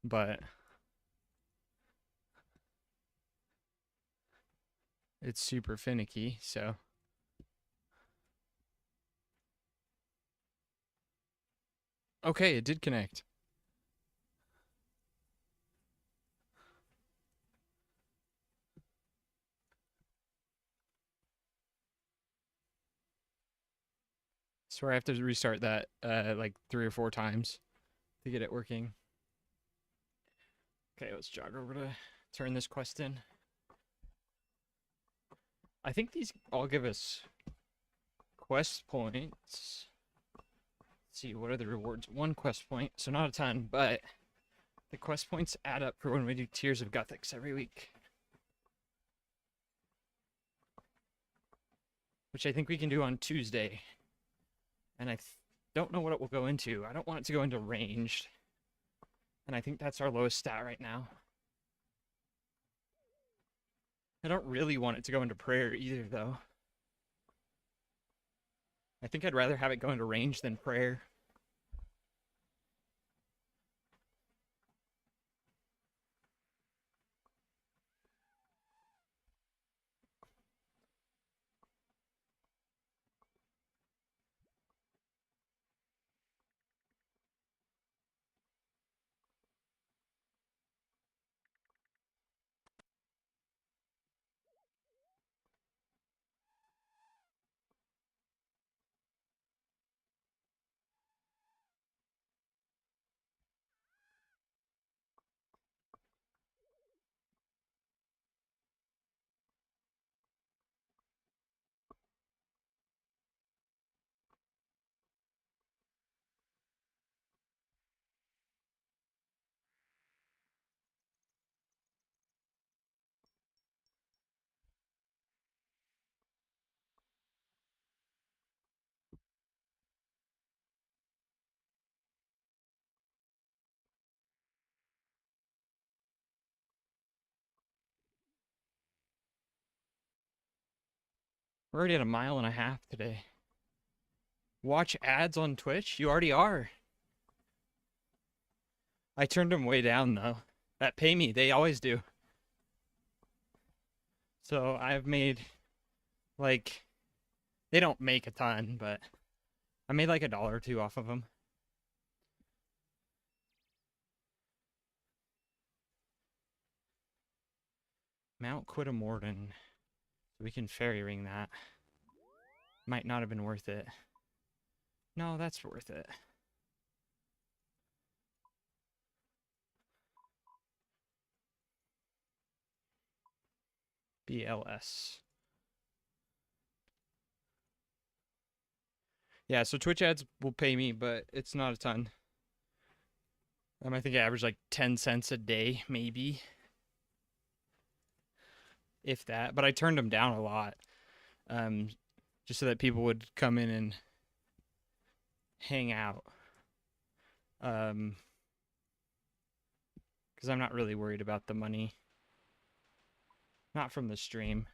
but it's super finicky, so. Okay, it did connect. So I have to restart that like 3 or 4 times to get it working. Okay, let's jog over to turn this quest in. I think these all give us quest points. Let's see, what are the rewards? 1 quest point, so not a ton, but the quest points add up for when we do Tears of Gothics every week. Which I think we can do on Tuesday. And I don't know what it will go into. I don't want it to go into ranged. And I think that's our lowest stat right now. I don't really want it to go into prayer either, though. I think I'd rather have it go into range than prayer. We're already at 1.5 miles today. Watch ads on Twitch? You already are. I turned them way down, though. That pay me, they always do. So I've made, like, they don't make a ton, but I made like $1 or $2 off of them. Mount Quidamorden. So we can fairy ring that. Might not have been worth it. No, that's worth it. BLS. Yeah, so Twitch ads will pay me, but it's not a ton. I think I average like 10 cents a day, maybe. If that. But I turned them down a lot. Just so that people would come in and hang out. Because I'm not really worried about the money. Not from the stream.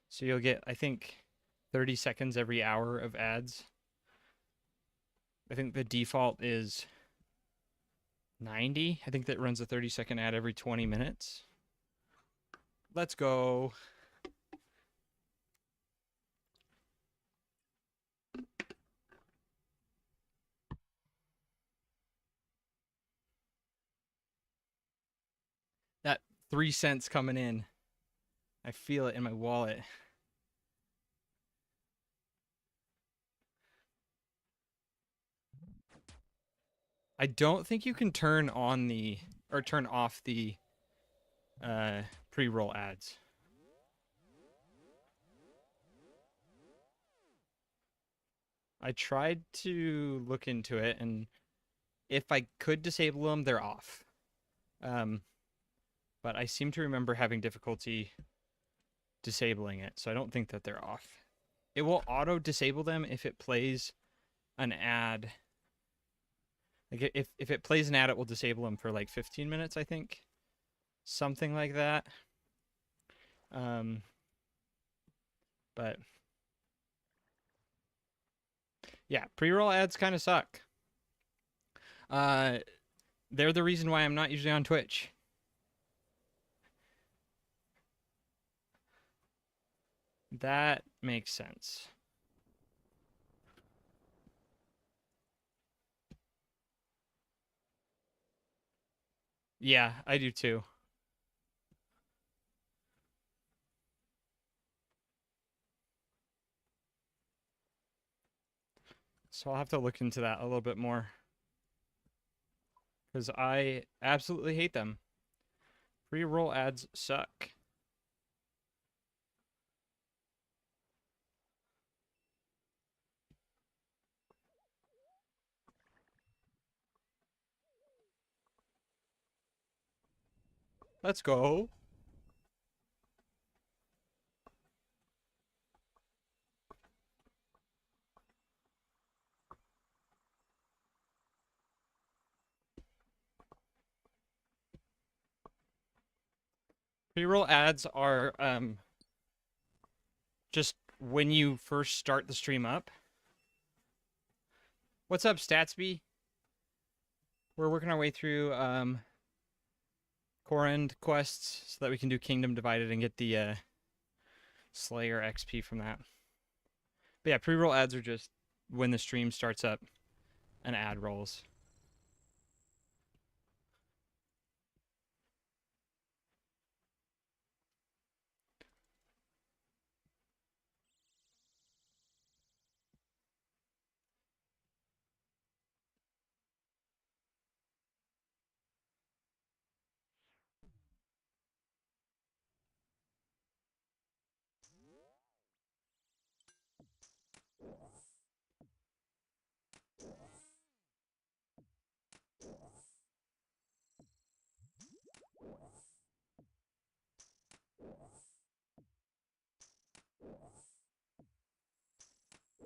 So you'll get, I think, 30 seconds every hour of ads. I think the default is 90. I think that runs a 30-second ad every 20 minutes. Let's go. That 3 cents coming in. I feel it in my wallet. I don't think you can turn on the, or turn off the pre-roll ads. I tried to look into it, and if I could disable them, they're off. But I seem to remember having difficulty disabling it, so I don't think that they're off. It will auto disable them if it plays an ad. Like if it plays an ad, it will disable them for like 15 minutes, I think. Something like that. But Yeah, pre-roll ads kind of suck. They're the reason why I'm not usually on Twitch. That makes sense. Yeah, I do too. So I'll have to look into that a little bit more. Because I absolutely hate them. Pre-roll ads suck. Let's go. Pre-roll ads are just when you first start the stream up. What's up, Statsby? We're working our way through core end quests so that we can do Kingdom Divided and get the Slayer XP from that. But yeah, pre-roll ads are just when the stream starts up, an ad rolls.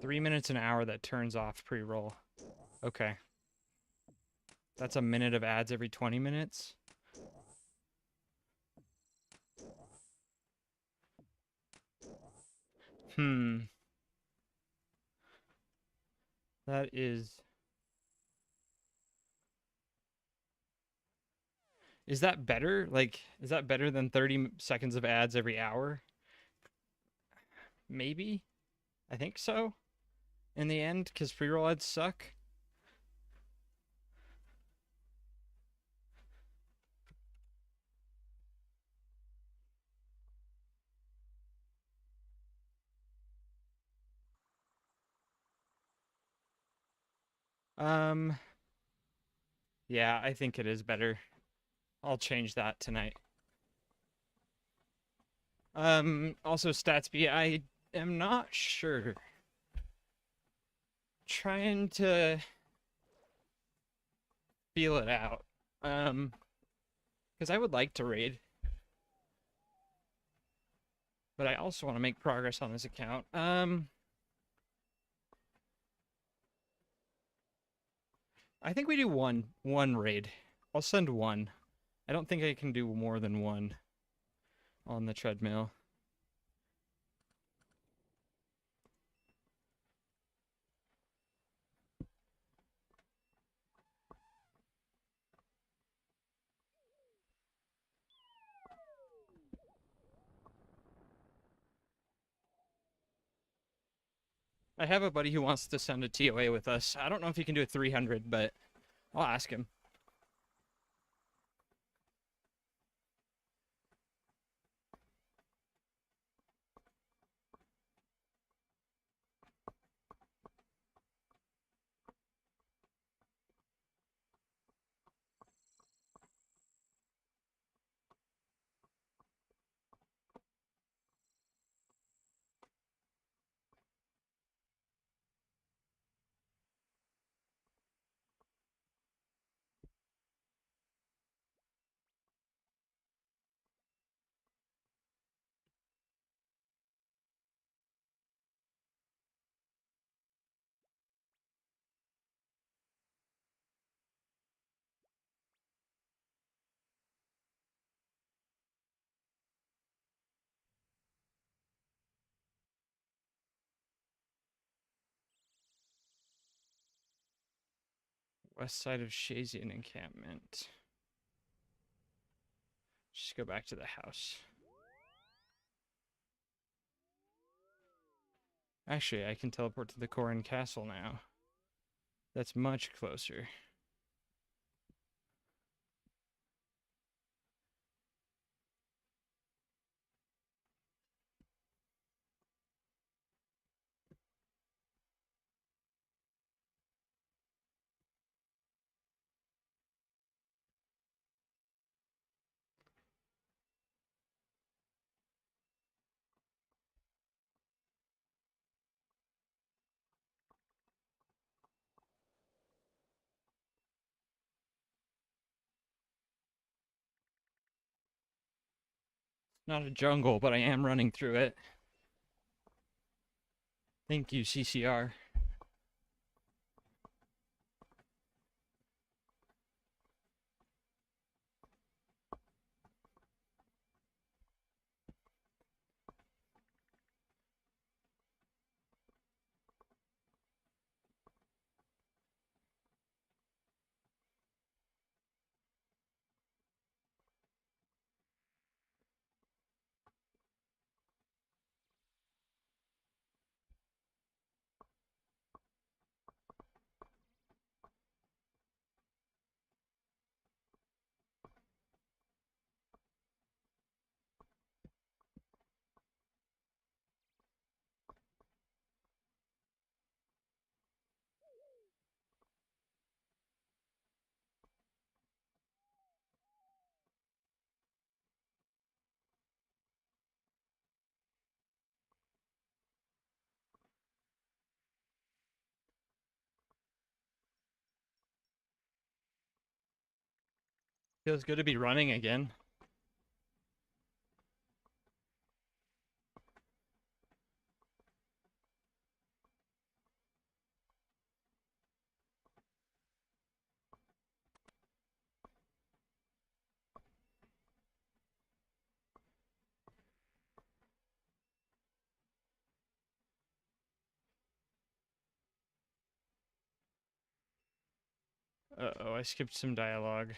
Three minutes an hour that turns off pre-roll. Okay. That's a minute of ads every 20 minutes. That is... Is that better? Like, is that better than 30 seconds of ads every hour? Maybe. I think so. In the end, because pre-roll ads suck. Yeah, I think it is better. I'll change that tonight. Also Statsby, I am not sure. Trying to feel it out. Because I would like to raid, but I also want to make progress on this account. I think we do one raid. I'll send one. I don't think I can do more than one on the treadmill. I have a buddy who wants to send a TOA with us. I don't know if he can do a 300, but I'll ask him. West side of Shazian encampment. Just go back to the house. Actually, I can teleport to the Corin Castle now. That's much closer. Not a jungle, but I am running through it. Thank you, CCR. Feels good to be running again. Uh-oh, I skipped some dialogue.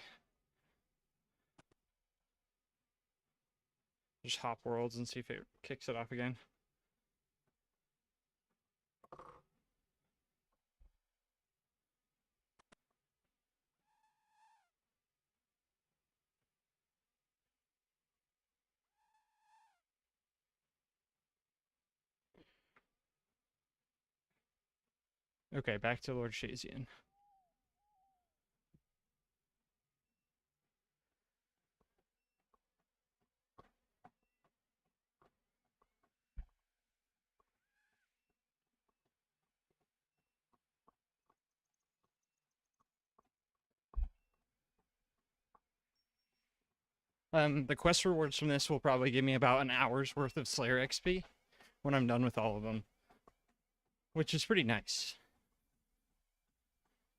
Just hop worlds and see if it kicks it off again. Okay, back to Lord Shazian. The quest rewards from this will probably give me about an hour's worth of Slayer XP when I'm done with all of them, which is pretty nice.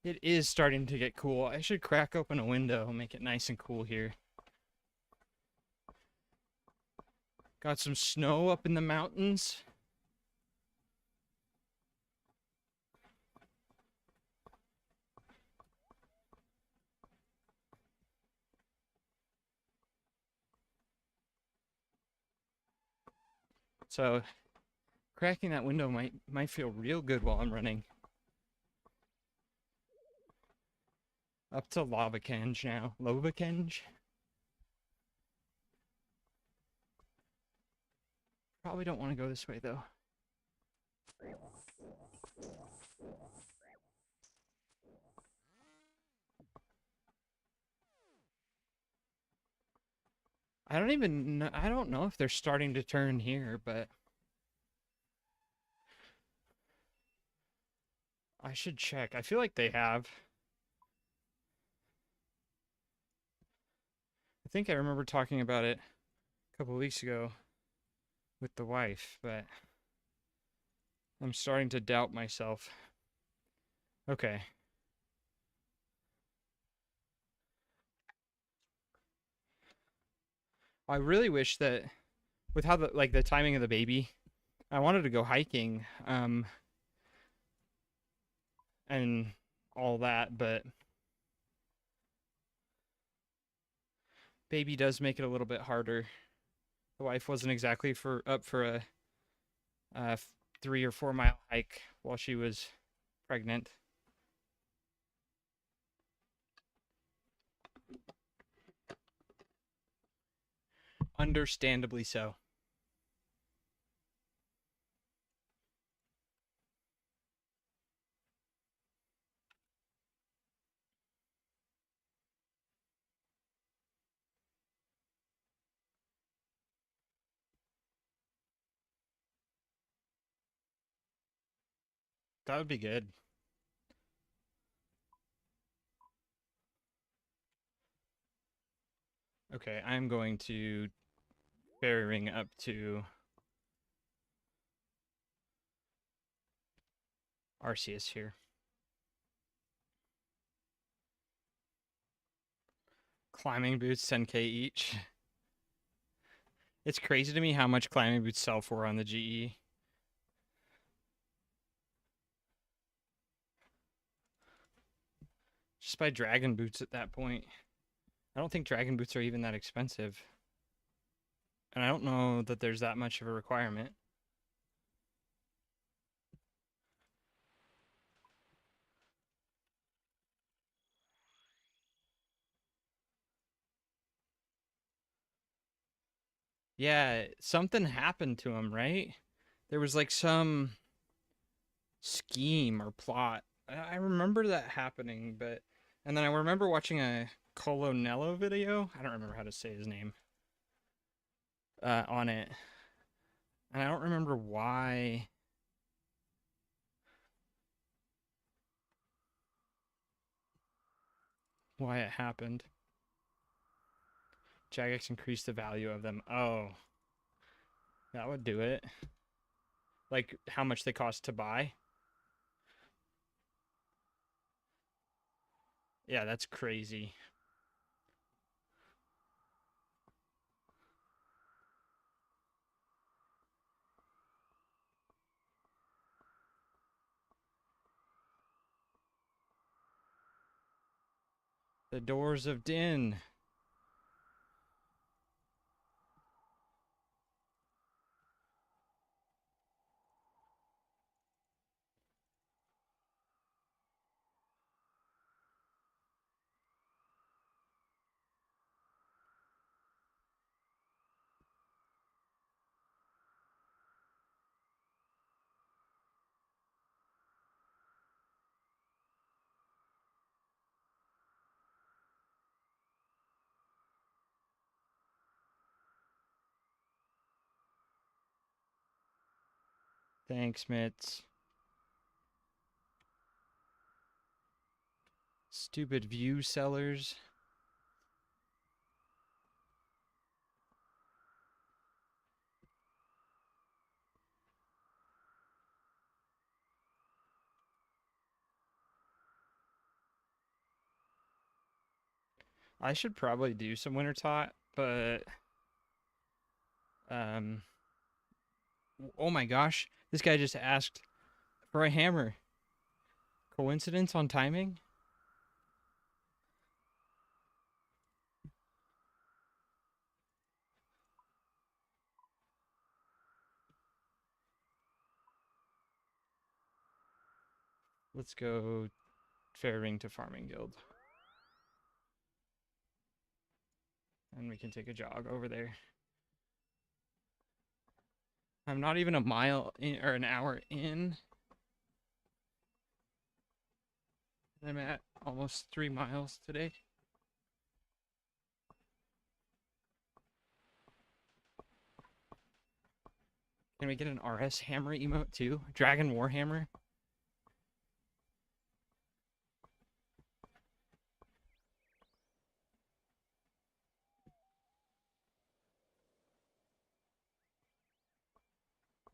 It is starting to get cool. I should crack open a window and make it nice and cool here. Got some snow up in the mountains. So cracking that window might feel real good while I'm running. Up to Lavakenge now. Lovakenge? Probably don't want to go this way though. I don't know if they're starting to turn here, but I should check. I feel like they have. I think I remember talking about it a couple of weeks ago with the wife, but I'm starting to doubt myself. Okay. I really wish that with how the timing of the baby, I wanted to go hiking and all that, but Baby does make it a little bit harder. The wife wasn't exactly up for a 3 or 4 mile hike while she was pregnant. Understandably so. That would be good. Okay, I'm going to ferry ring up to Arceus here. Climbing boots, 10K each. It's crazy to me how much climbing boots sell for on the GE. Just buy dragon boots at that point. I don't think dragon boots are even that expensive. And I don't know that there's that much of a requirement. Yeah, something happened to him, right? There was like some scheme or plot. I remember that happening, but and then I remember watching a Colonello video. I don't remember how to say his name. On it, and I don't remember why it happened. Jagex increased the value of them. Oh, that would do it. Like how much they cost to buy. Yeah, that's crazy. The Doors of Din. Thanks, Mitz. Stupid view sellers. I should probably do some winter tot, but um oh my gosh, this guy just asked for a hammer. Coincidence on timing? Let's go fair ring to farming guild. And we can take a jog over there. I'm not even a mile in, or an hour in. I'm at almost 3 miles today. Can we get an RS hammer emote too? Dragon Warhammer?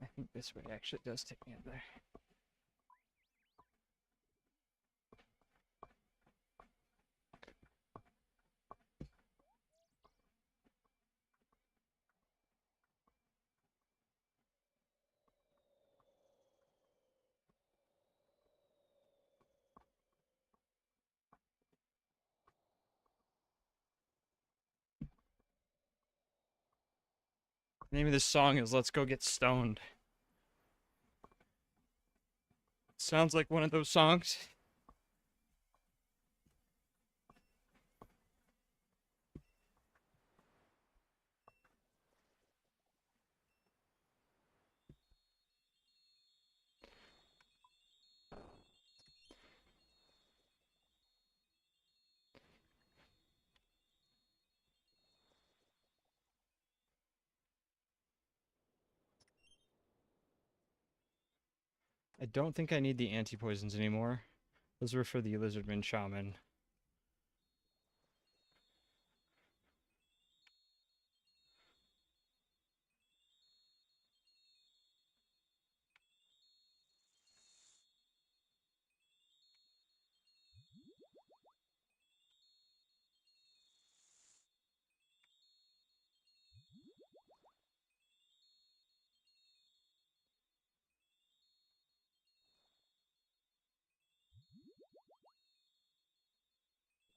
I think this way actually does take me up there. The name of this song is Let's Go Get Stoned. Sounds like one of those songs. I don't think I need the anti-poisons anymore. Those were for the Lizardman Shaman.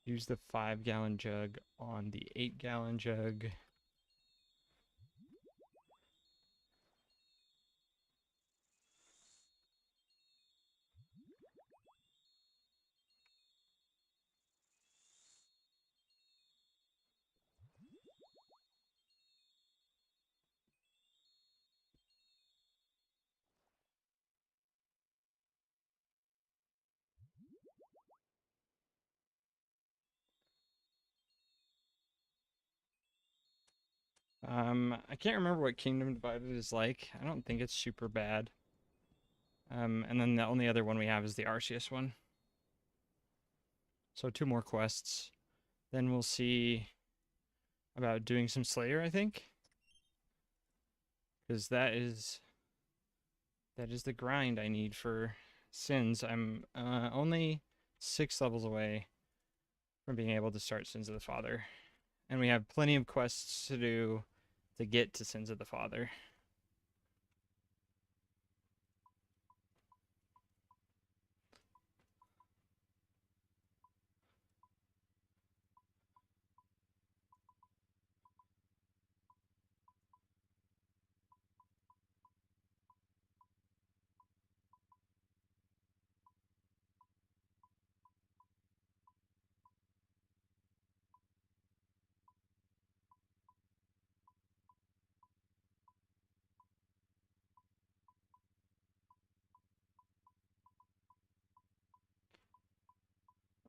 Use the 5-gallon jug on the 8-gallon jug. I can't remember what Kingdom Divided is like. I don't think it's super bad. And then the only other one we have is the Arceus one. So 2 more quests. Then we'll see about doing some Slayer, I think. Because that is the grind I need for Sins. I'm only 6 levels away from being able to start Sins of the Father. And we have plenty of quests to do to get to Sins of the Father.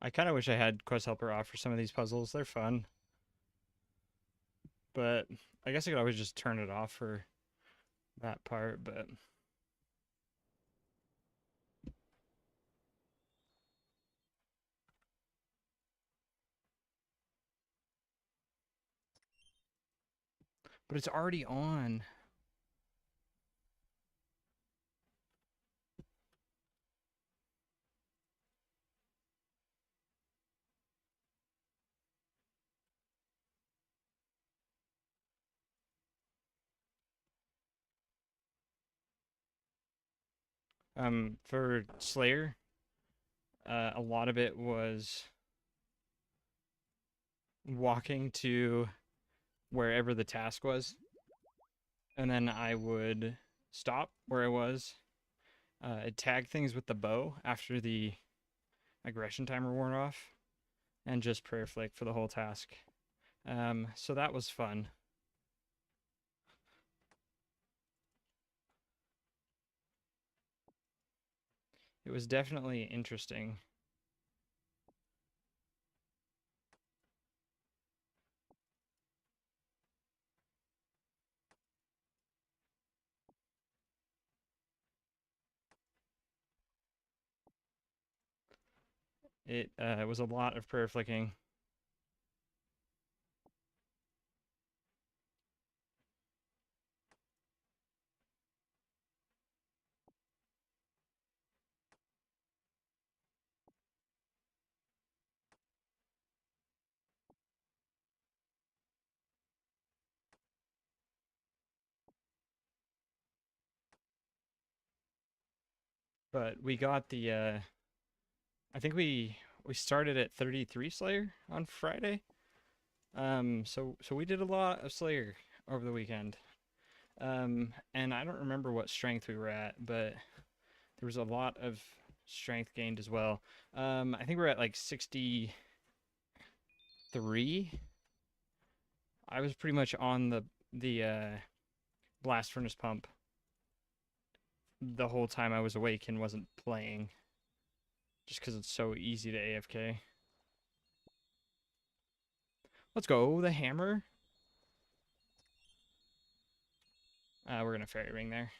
I kind of wish I had Quest Helper off for some of these puzzles. They're fun. But I guess I could always just turn it off for that part, but it's already on. For Slayer, a lot of it was walking to wherever the task was, and then I would stop where I was, tag things with the bow after the aggression timer wore off, and just prayer flick for the whole task. So that was fun. It was definitely interesting. It was a lot of prayer flicking. But we got the I think we started at 33 Slayer on Friday. So we did a lot of Slayer over the weekend. And I don't remember what strength we were at, but there was a lot of strength gained as well. I think we're at like 63. I was pretty much on the blast furnace pump the whole time I was awake and wasn't playing, just because it's so easy to AFK. Let's go, the hammer. We're gonna fairy ring there.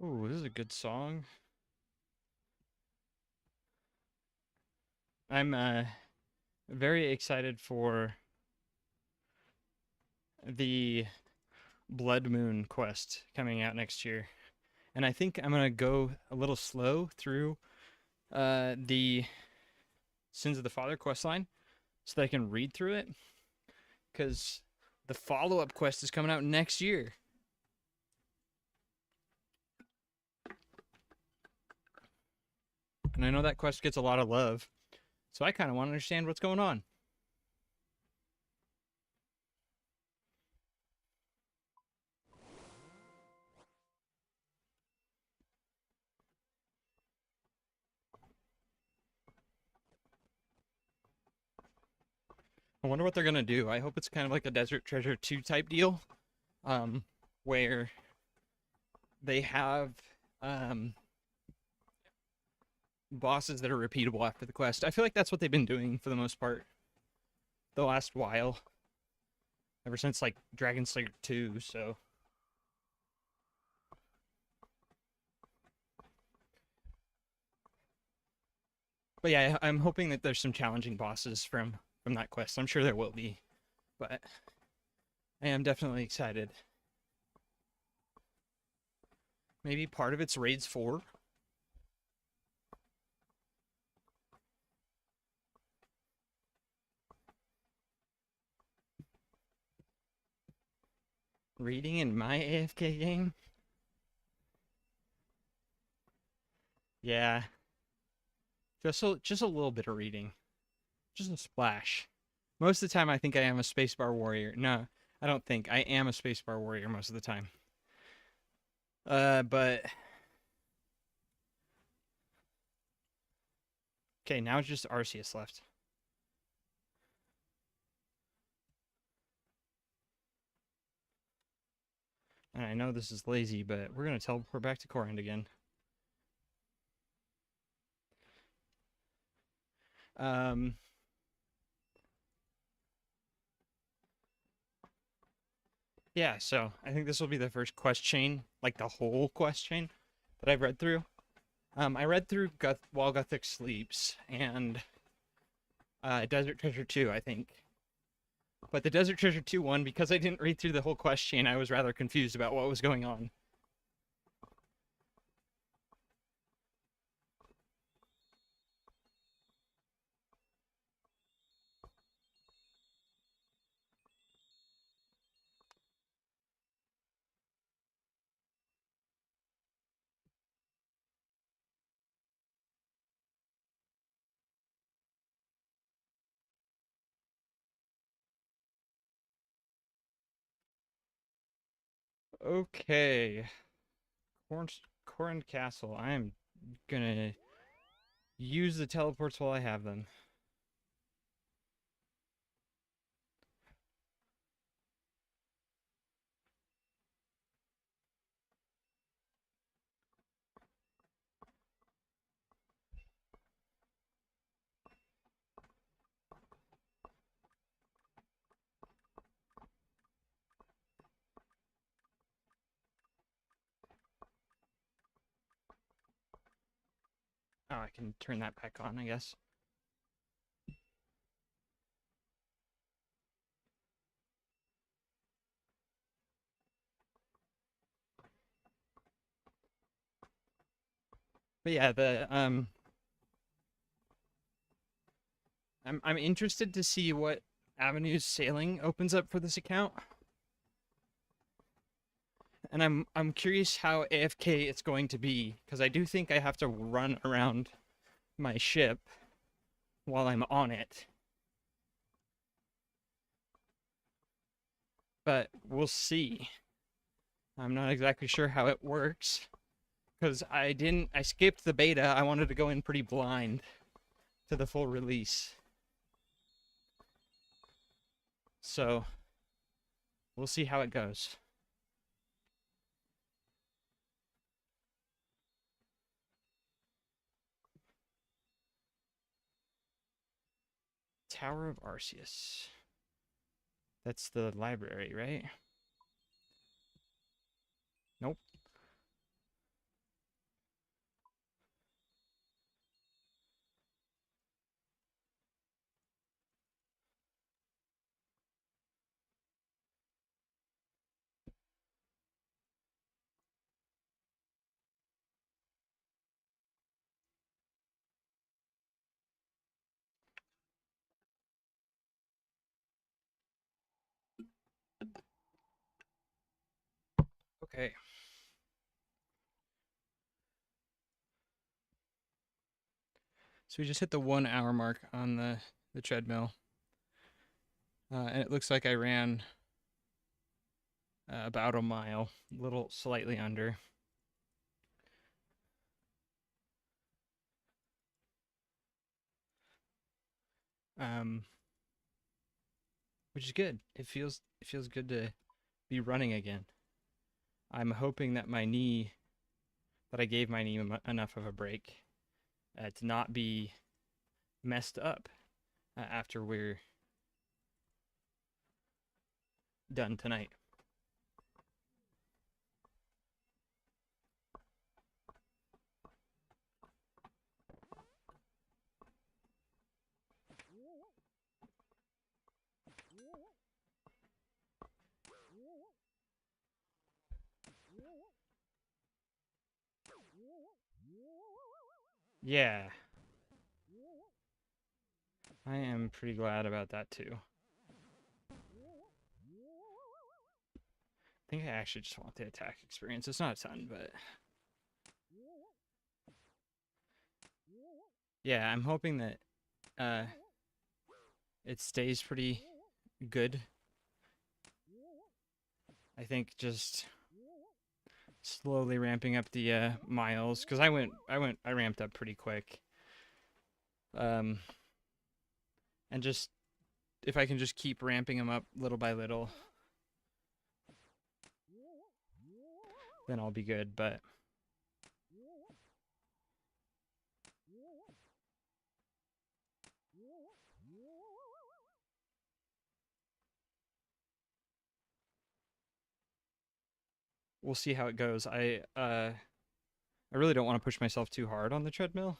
Ooh, this is a good song. I'm very excited for the Blood Moon quest coming out next year. And I think I'm gonna go a little slow through the Sins of the Father quest line so that I can read through it, because the follow-up quest is coming out next year. And I know that quest gets a lot of love, so I kind of want to understand what's going on. I wonder what they're gonna do. I hope it's kind of like a Desert Treasure 2 type deal, where they have bosses that are repeatable after the quest. I feel like that's what they've been doing for the most part the last while, ever since like Dragon Slayer 2. So but yeah, I'm hoping that there's some challenging bosses from that quest. I'm sure there will be, but I am definitely excited. Maybe part of it's raids 4. Reading in my AFK game? Yeah, just a little bit of reading, just a splash. Most of the time, I think I am a spacebar warrior. No, I don't think I am a spacebar warrior most of the time. But okay, now it's just Arceus left. And I know this is lazy, but we're gonna teleport back to Korand again. Um, yeah, so I think this will be the first quest chain, like the whole quest chain that I've read through. I read through While Guthix Sleeps and Desert Treasure 2, I think. But the Desert Treasure 2 one, because I didn't read through the whole quest chain, I was rather confused about what was going on. Okay. Corn Castle. I am gonna use the teleports while I have them. Oh, I can turn that back on, I guess. But yeah, I'm interested to see what avenues sailing opens up for this account. And I'm curious how AFK it's going to be, because I do think I have to run around my ship while I'm on it. But we'll see. I'm not exactly sure how it works, because I skipped the beta. I wanted to go in pretty blind to the full release. So we'll see how it goes. Tower of Arceus. That's the library, right? Nope. Okay. So we just hit the 1 hour mark on the treadmill. And it looks like I ran about a mile, a little slightly under. Which is good. It feels good to be running again. I'm hoping that I gave my knee enough of a break to not be messed up after we're done tonight. Yeah, I am pretty glad about that too. I think I actually just want the attack experience. It's not a ton, but yeah, I'm hoping that uh, it stays pretty good. I think just slowly ramping up the miles, because I ramped up pretty quick. And just if I can just keep ramping them up little by little, then I'll be good. But we'll see how it goes. I really don't want to push myself too hard on the treadmill,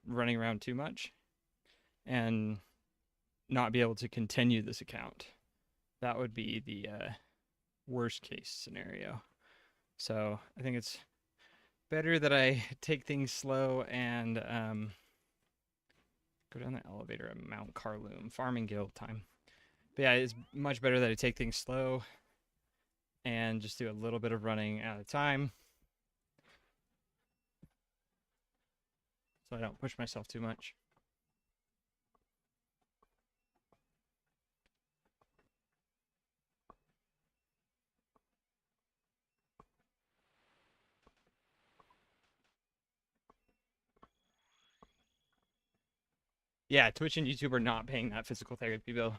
running around too much, and not be able to continue this account. That would be the worst case scenario. So I think it's better that I take things slow and go down the elevator at Mount Carloom, Farming Guild time. But yeah, it's much better that I take things slow and just do a little bit of running at a time, so I don't push myself too much. Yeah, Twitch and YouTube are not paying that physical therapy bill.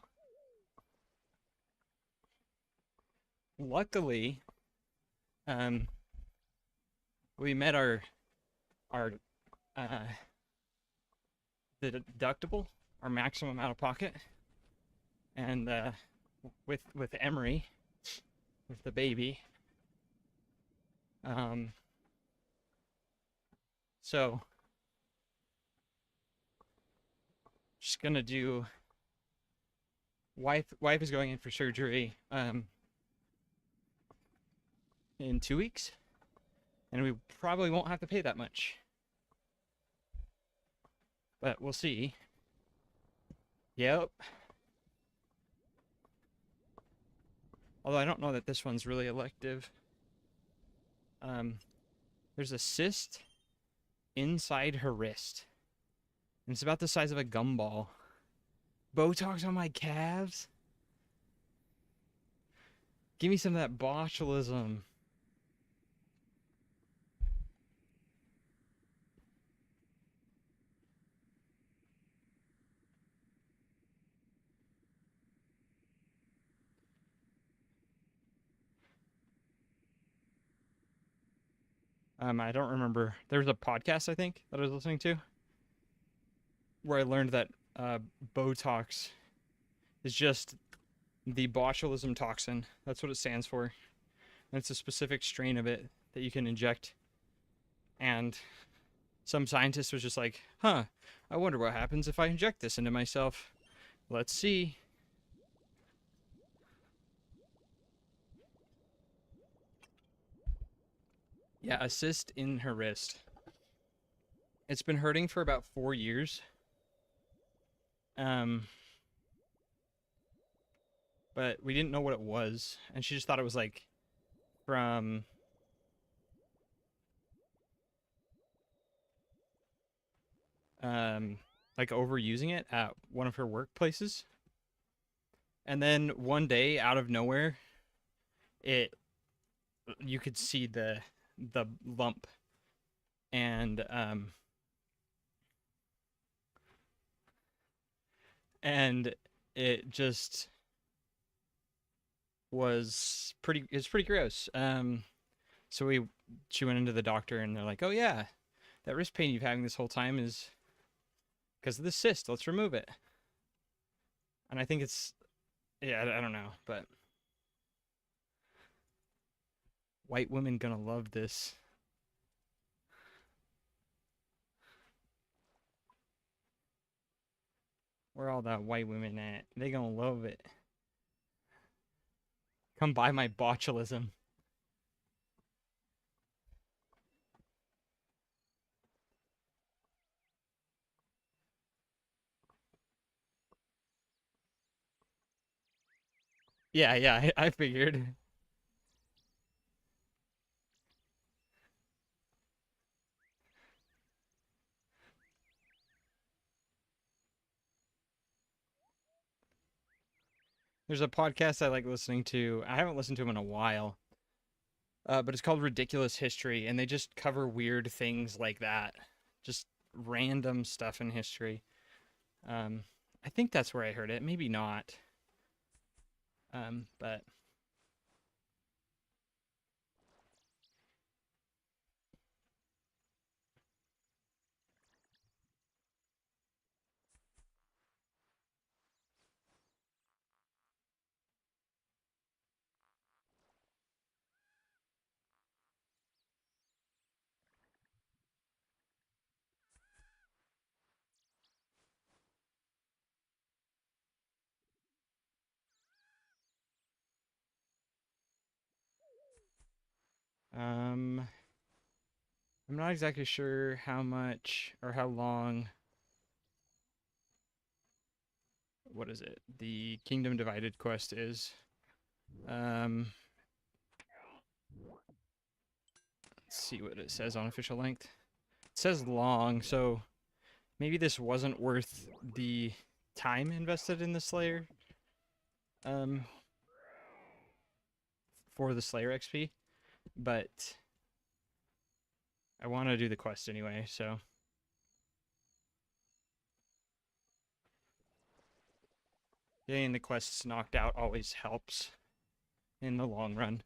Luckily, um, we met our uh the deductible, our maximum out of pocket, and with Emery, with the baby, um, so just gonna do. Wife is going in for surgery in 2 weeks, and we probably won't have to pay that much, but we'll see. Yep. Although I don't know that this one's really elective. There's a cyst inside her wrist, and it's about the size of a gumball. Botox on my calves? Give me some of that botulism. I don't remember. There was a podcast, I think, that I was listening to where I learned that Botox is just the botulism toxin. That's what it stands for. And it's a specific strain of it that you can inject. And some scientist was just like, huh, I wonder what happens if I inject this into myself. Let's see. Yeah, a cyst in her wrist. It's been hurting for about 4 years. But we didn't know what it was, and she just thought it was like from like overusing it at one of her workplaces. And then one day out of nowhere, you could see the lump, and it just was it's pretty gross. So she went into the doctor, and they're like, "Oh yeah, that wrist pain you've having this whole time is because of the cyst. Let's remove it." And I think it's, yeah, I don't know, but white women gonna love this. Where all that white women at? They gonna love it. Come buy my botulism. Yeah, yeah, I figured. There's a podcast I like listening to. I haven't listened to them in a while, but it's called Ridiculous History, and they just cover weird things like that, just random stuff in history. Um, I think that's where I heard it. Maybe not. But um, I'm not exactly sure how much or how long. What is it? The Kingdom Divided quest is. Um, let's see what it says on official length. It says long, so maybe this wasn't worth the time invested in the Slayer. Um, for the Slayer XP, but I want to do the quest anyway, so Getting the quests knocked out always helps in the long run.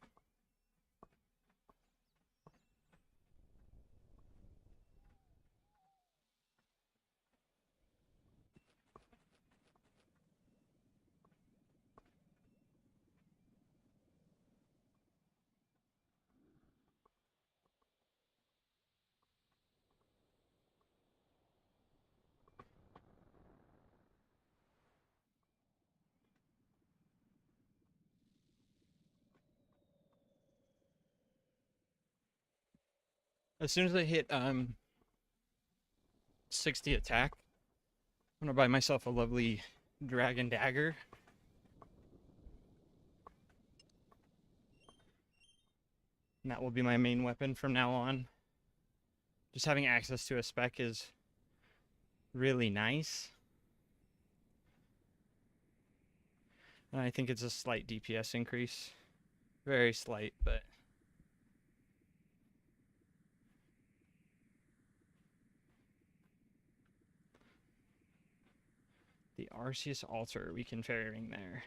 As soon as I hit 60 attack, I'm gonna buy myself a lovely dragon dagger. And that will be my main weapon from now on. Just having access to a spec is really nice. And I think it's a slight DPS increase. Very slight, but the Arceus altar we can fairy ring there.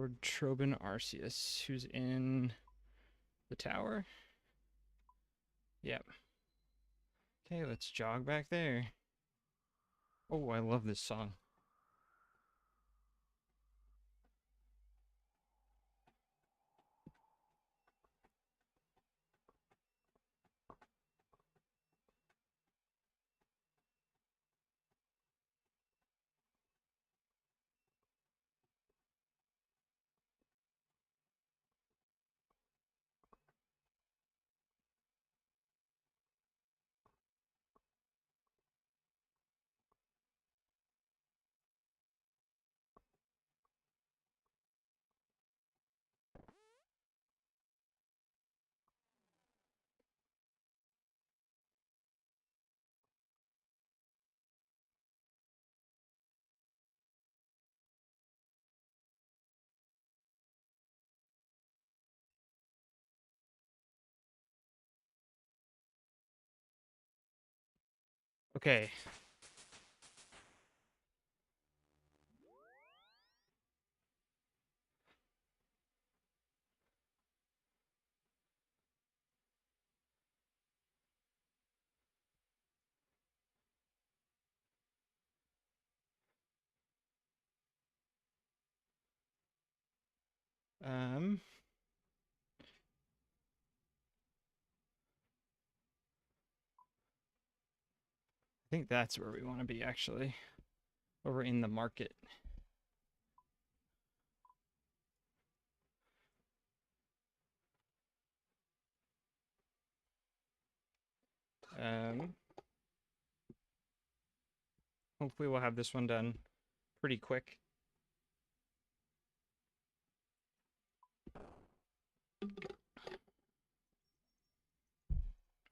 Lord Trobin Arceus, who's in the tower. Yep. Okay, let's jog back there. Oh, I love this song. Okay. I think that's where we want to be, actually. Over in the market. Hopefully we'll have this one done pretty quick.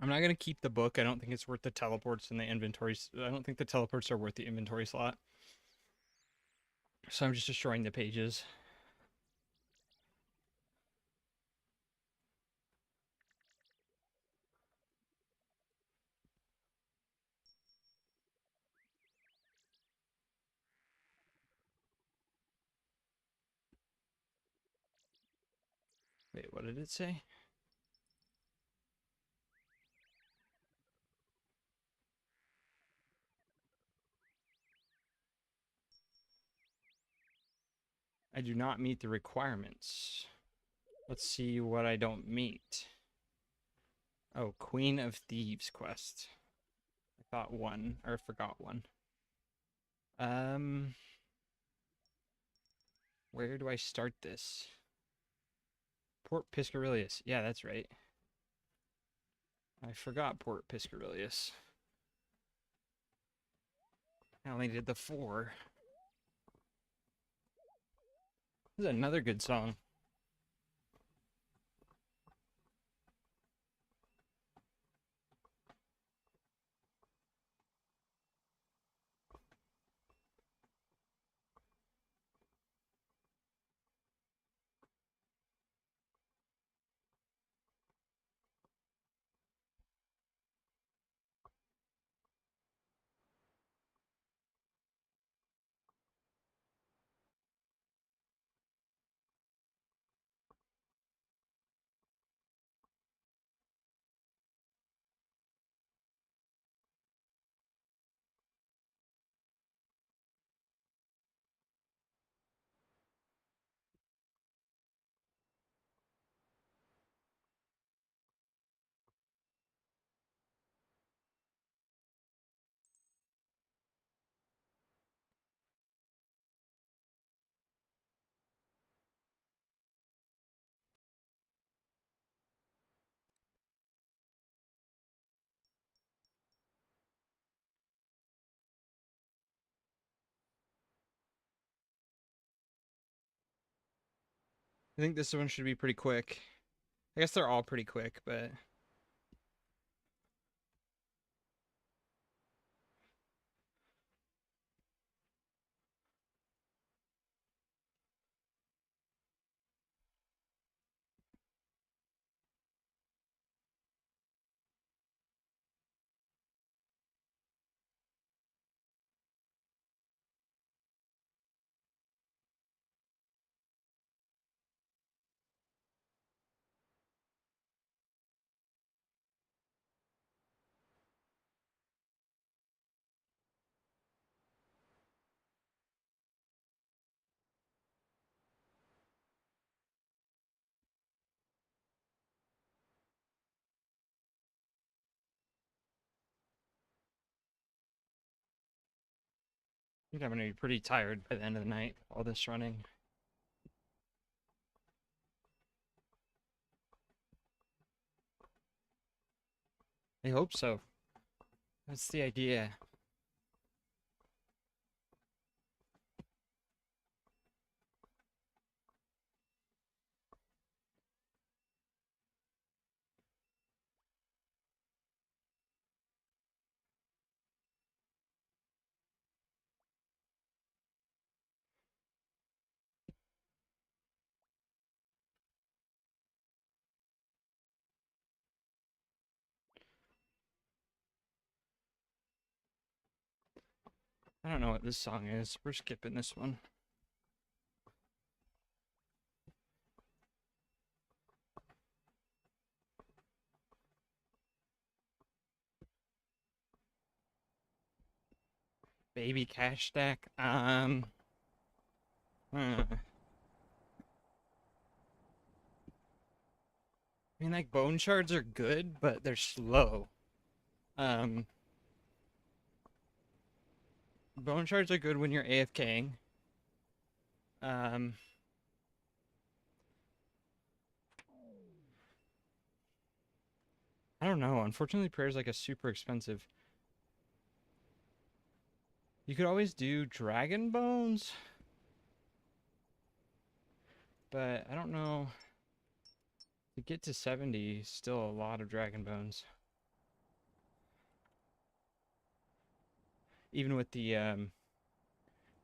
I'm not going to keep the book. I don't think it's worth the teleports and the inventories. I don't think the teleports are worth the inventory slot. So I'm just destroying the pages. Wait, what did it say? I do not meet the requirements. Let's see what I don't meet. Oh, Queen of Thieves quest. I thought one, or forgot one. Where do I start this? Port Piscarius. Yeah, that's right. I forgot Port Piscarius. I only did the 4. This is another good song. I think this one should be pretty quick. I guess they're all pretty quick, but... I think I'm going to be pretty tired by the end of the night, all this running. I hope so. That's the idea. I don't know what this song is. We're skipping this one. Baby Cash Stack. I mean, like, bone shards are good, but they're slow. Bone shards are good when you're AFKing. I don't know. Unfortunately, prayer is like a super expensive. You could always do dragon bones, but I don't know. To get to 70, still a lot of dragon bones. Even with the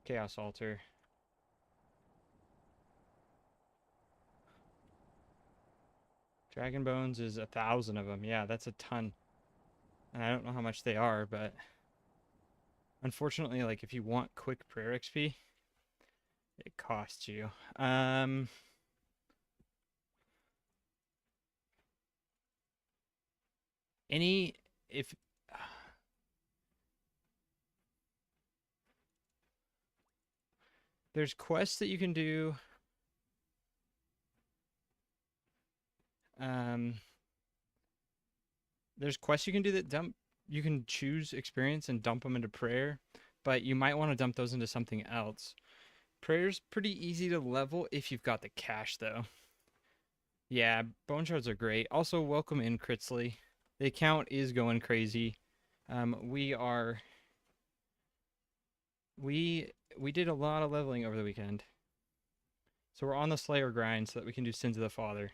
chaos altar. Dragon bones is 1,000 of them. Yeah, that's a ton. And I don't know how much they are, but unfortunately, like, if you want quick prayer XP, it costs you. If There's quests that you can do. There's quests you can do that dump. You can choose experience and dump them into prayer, but you might want to dump those into something else. Prayer's pretty easy to level if you've got the cash, though. Yeah, bone shards are great. Also, welcome in, Critsley. The account is going crazy. We did a lot of leveling over the weekend. So we're on the Slayer grind so that we can do Sins of the Father.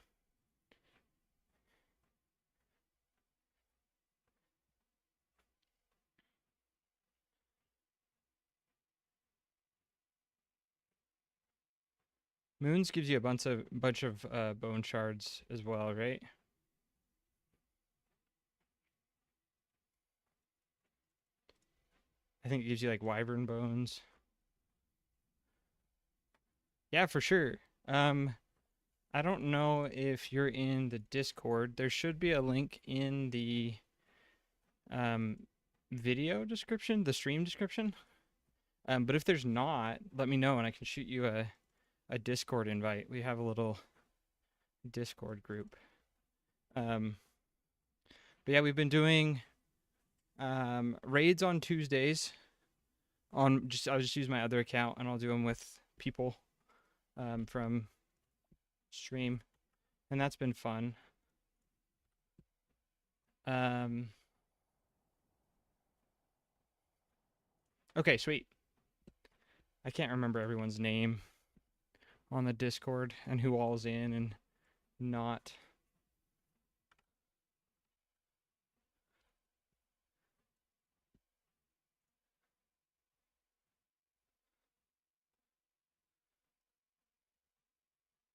Moons gives you a bunch of bone shards as well, right? I think it gives you like wyvern bones. Yeah, for sure. I don't know if you're in the Discord. There should be a link in the video description, the stream description. But if there's not, let me know and I can shoot you a Discord invite. We have a little Discord group. But yeah, we've been doing raids on Tuesdays. I'll just use my other account and I'll do them with people from stream, and that's been fun. Okay, sweet. I can't remember everyone's name on the Discord and who all's in and not.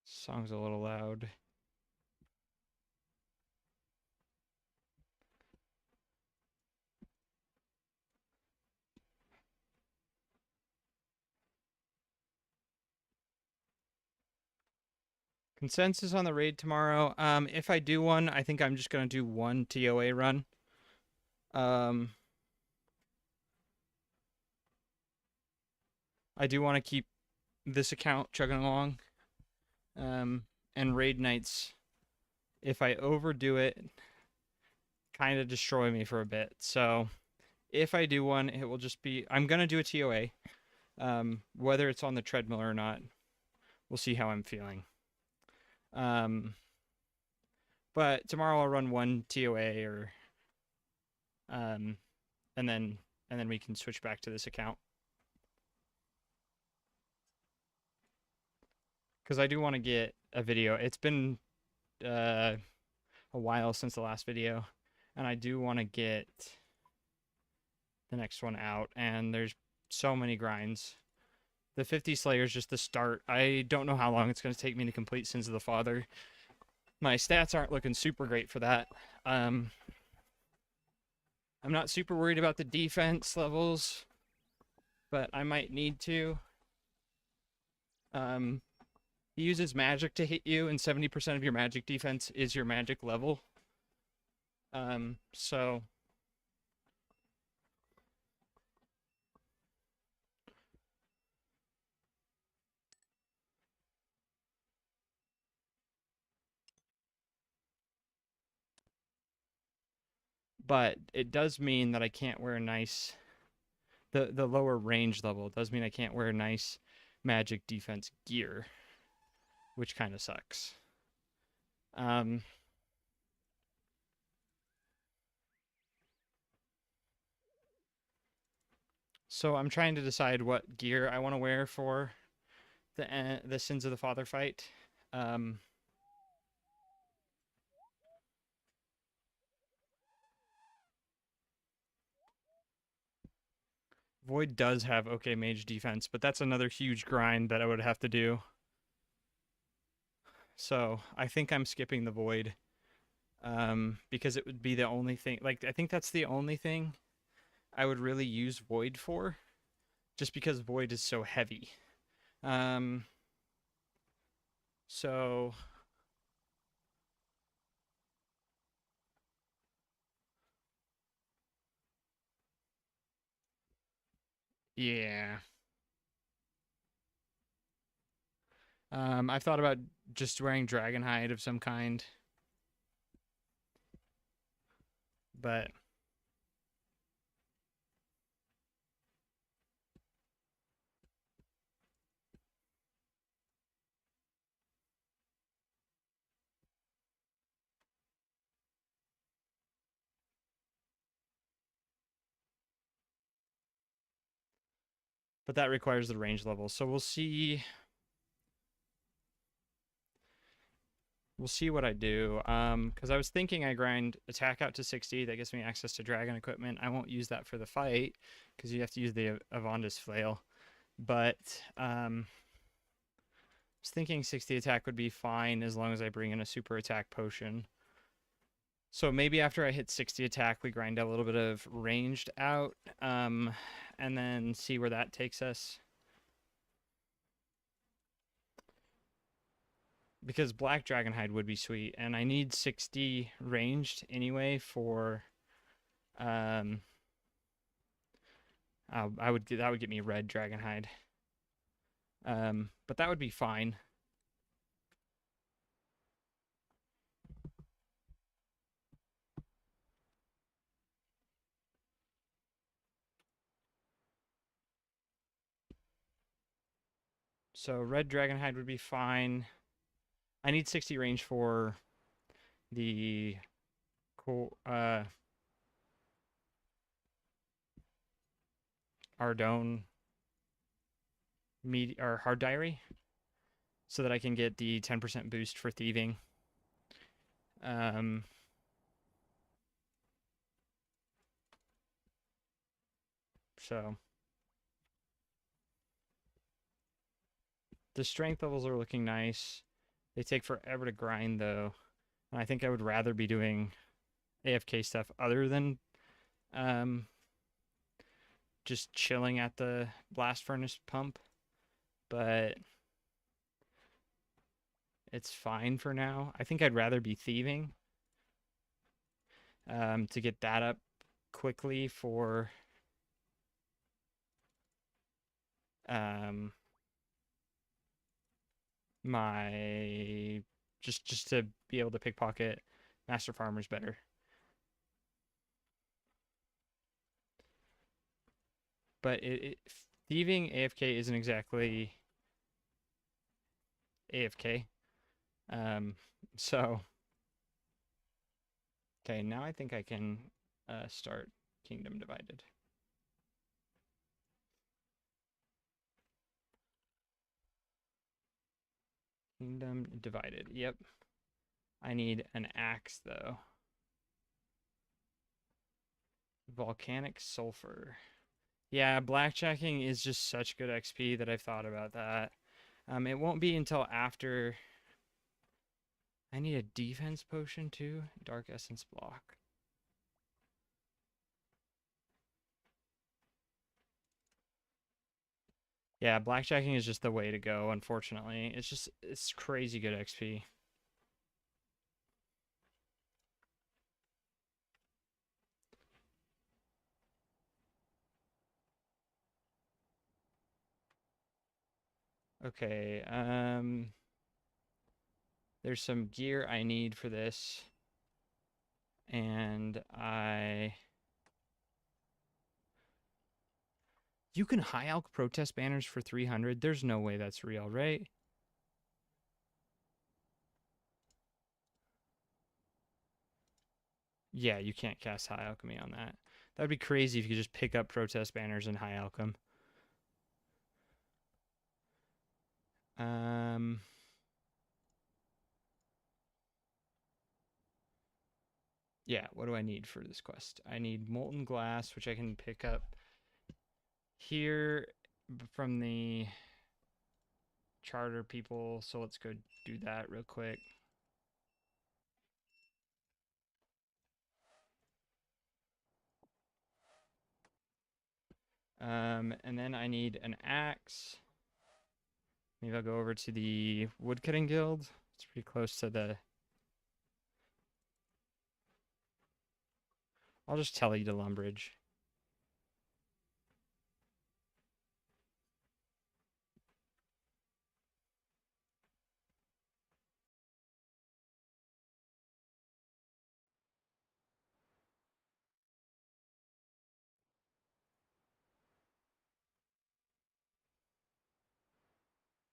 Song's a little loud. Consensus on the raid tomorrow. If I do one, I think I'm just gonna do one TOA run. I do want to keep this account chugging along. And raid nights, if I overdo it, kind of destroy me for a bit. So if I do one, it will just be, I'm gonna do a TOA. Whether it's on the treadmill or not, we'll see how I'm feeling. But tomorrow I'll run one TOA or and then we can switch back to this account. Because I do want to get a video. It's been a while since the last video, and I do want to get the next one out, and there's so many grinds. The 50 Slayer is just the start. I don't know how long it's going to take me to complete Sins of the Father. My stats aren't looking super great for that. I'm not super worried about the defense levels, but I might need to. He uses magic to hit you, and 70% of your magic defense is your magic level. So but it does mean that I can't wear nice the lower range level does mean I can't wear nice magic defense gear, which kind of sucks. So I'm trying to decide what gear I want to wear for the Sins of the Father fight. Void does have okay mage defense, but that's another huge grind that I would have to do. So I think I'm skipping the Void because it would be the only thing. Like, I think that's the only thing I would really use Void for, just because Void is so heavy. So yeah. I've thought about just wearing dragon hide of some kind, but that requires the range level. So we'll see. We'll see what I do. Because I was thinking I grind attack out to 60. That gives me access to dragon equipment. I won't use that for the fight because you have to use the Avonda's flail. But I was thinking 60 attack would be fine as long as I bring in a super attack potion. So maybe after I hit 60 attack, we grind a little bit of ranged out, and then see where that takes us. Because black dragonhide would be sweet, and I need 60 ranged anyway for that would get me red dragonhide. But that would be fine. So red dragonhide would be fine. I need 60 range for the Ardone or Hard Diary, so that I can get the 10% boost for thieving. So the strength levels are looking nice. They take forever to grind though, and I think I would rather be doing AFK stuff other than just chilling at the blast furnace pump, but it's fine for now. I think I'd rather be thieving to get that up quickly for my just to be able to pickpocket master farmers better. But thieving AFK isn't exactly AFK. So okay, now I think I can start Kingdom Divided. Kingdom Divided. Yep. I need an axe though. Volcanic Sulfur. Yeah, blackjacking is just such good XP that I've thought about that. It won't be until after. I need a defense potion too. Dark Essence block. Yeah, blackjacking is just the way to go, unfortunately. It's crazy good XP. Okay, there's some gear I need for this. And you can high alch protest banners for 300. There's no way that's real, right? Yeah, you can't cast high alchemy on that. That would be crazy if you could just pick up protest banners and high alchem. Yeah, what do I need for this quest? I need molten glass, which I can pick up here from the charter people. So let's go do that real quick. And then I need an axe. Maybe I'll go over to the woodcutting guild. It's pretty close to the... I'll just tell you to Lumbridge.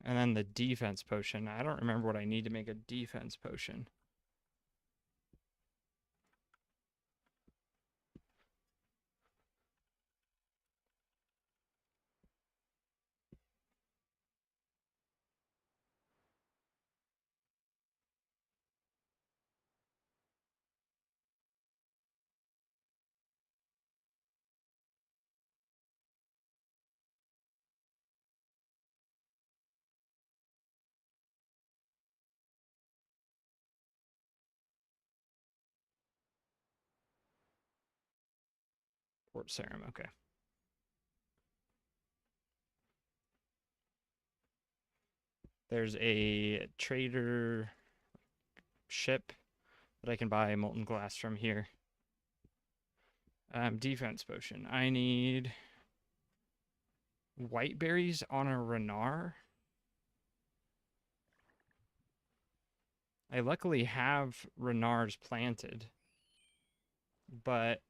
And then the defense potion. I don't remember what I need to make a defense potion. Port serum, okay. There's a trader ship that I can buy molten glass from here. Defense potion. I need white berries on a Renar. I luckily have Renars planted, but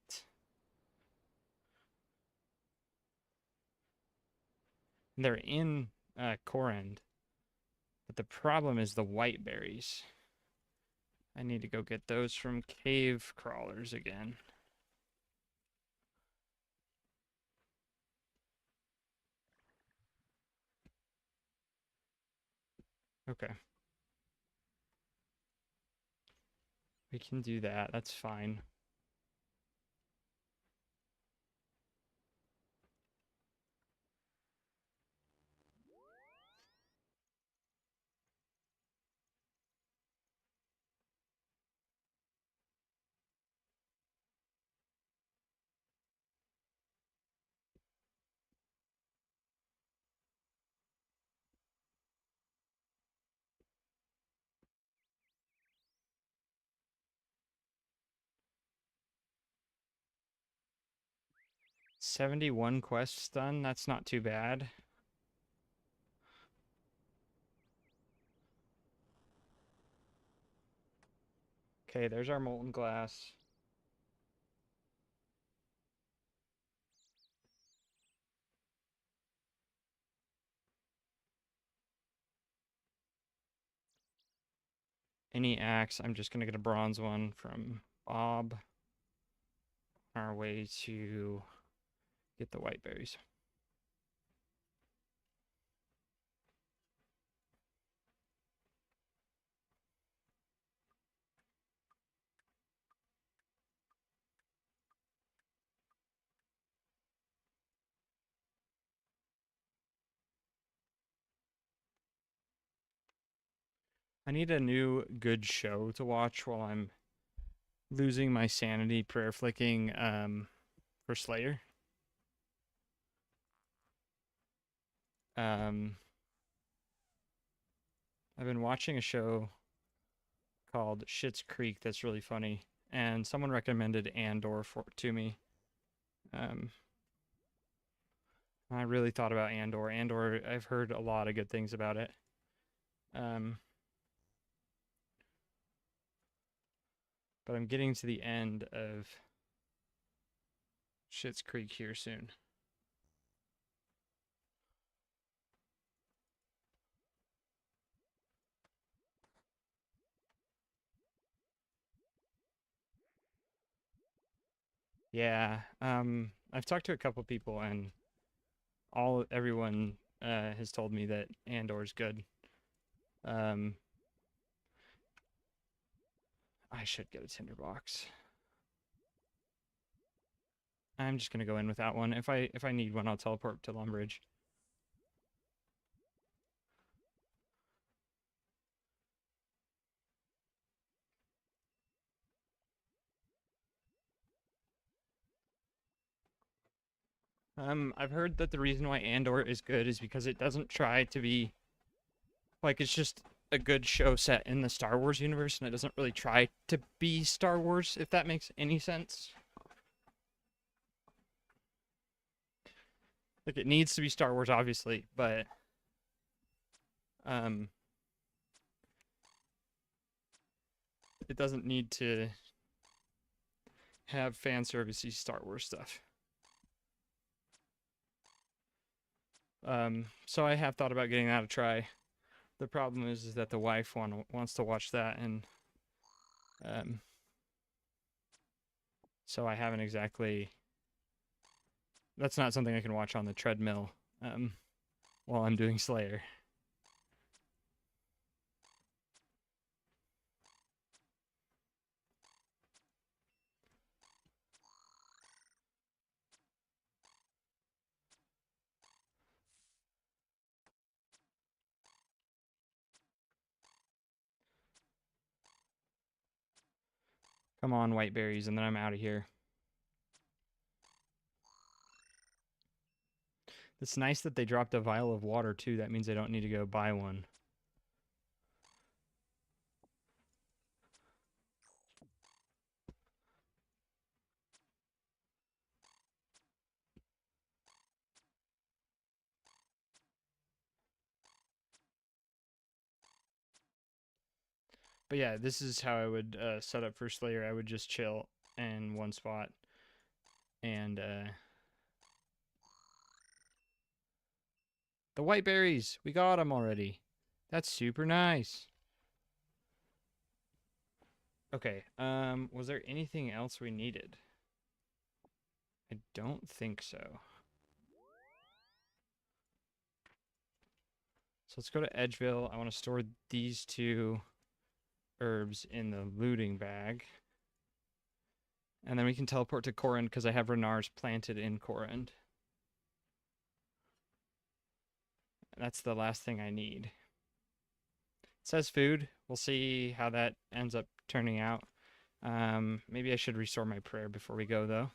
they're in Corend. But the problem is the white berries. I need to go get those from cave crawlers again. Okay. We can do that. That's fine. $71 quests done. That's not too bad. Okay, there's our molten glass. Any axe, I'm just going to get a bronze one from Bob. On our way to get the white berries. I need a new good show to watch while I'm losing my sanity prayer flicking for Slayer. I've been watching a show called Schitt's Creek that's really funny, and someone recommended Andor to me. I really thought about Andor. Andor, I've heard a lot of good things about it. But I'm getting to the end of Schitt's Creek here soon. Yeah, I've talked to a couple people, and everyone has told me that Andor's good. I should get a tinderbox. I'm just gonna go in without one. If I need one, I'll teleport to Lumbridge. I've heard that the reason why Andor is good is because it doesn't try to be like, it's just a good show set in the Star Wars universe, and it doesn't really try to be Star Wars, if that makes any sense. Like, it needs to be Star Wars, obviously, but it doesn't need to have fan servicey Star Wars stuff. So I have thought about getting that a try. The problem is that the wife wants to watch that, and so I haven't exactly. That's not something I can watch on the treadmill while I'm doing Slayer. Come on, white berries, and then I'm out of here. It's nice that they dropped a vial of water, too. That means I don't need to go buy one. But yeah, this is how I would set up for Slayer. I would just chill in one spot. And the white berries! We got them already. That's super nice. Okay, was there anything else we needed? I don't think so. So let's go to Edgeville. I want to store these 2 herbs in the looting bag. And then we can teleport to Corund because I have Renars planted in Corund. That's the last thing I need. It says food. We'll see how that ends up turning out. Maybe I should restore my prayer before we go, though.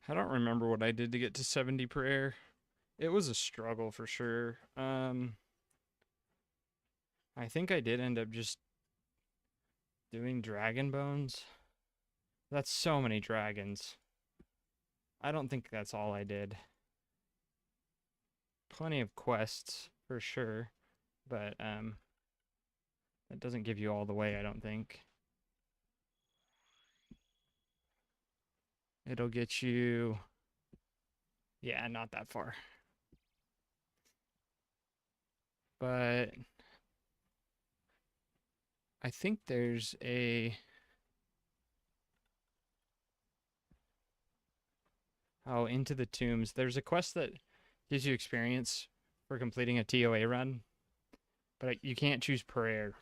I don't remember what I did to get to 70 prayer. It was a struggle for sure. I think I did end up just doing dragon bones. That's so many dragons. I don't think that's all I did. Plenty of quests for sure, but that doesn't give you all the way, I don't think. It'll get you, yeah, not that far. But I think there's a, oh, Into the Tombs. There's a quest that gives you experience for completing a TOA run, but you can't choose prayer.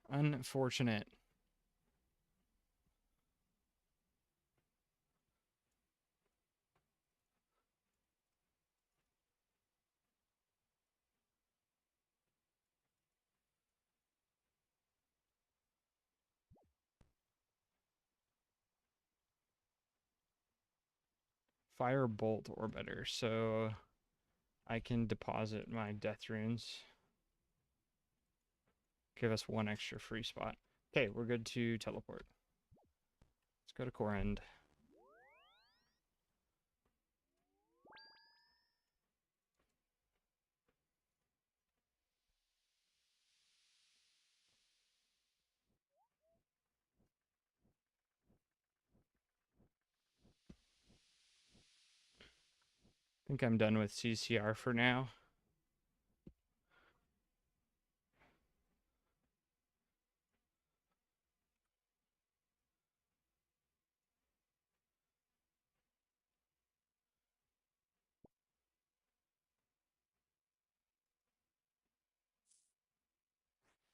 Unfortunate. Firebolt Orbiter, so I can deposit my death runes. Give us 1 extra free spot. Okay, we're good to teleport. Let's go to Corund. I think I'm done with CCR for now.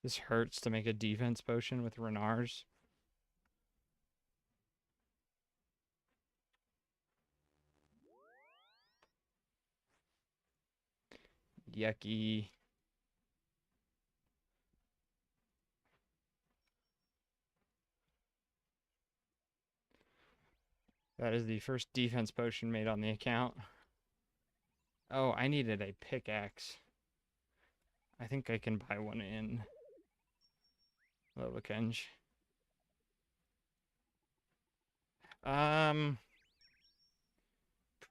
This hurts to make a defense potion with Renars. Yucky. That is the first defense potion made on the account. Oh, I needed a pickaxe. I think I can buy one in Lowikenge.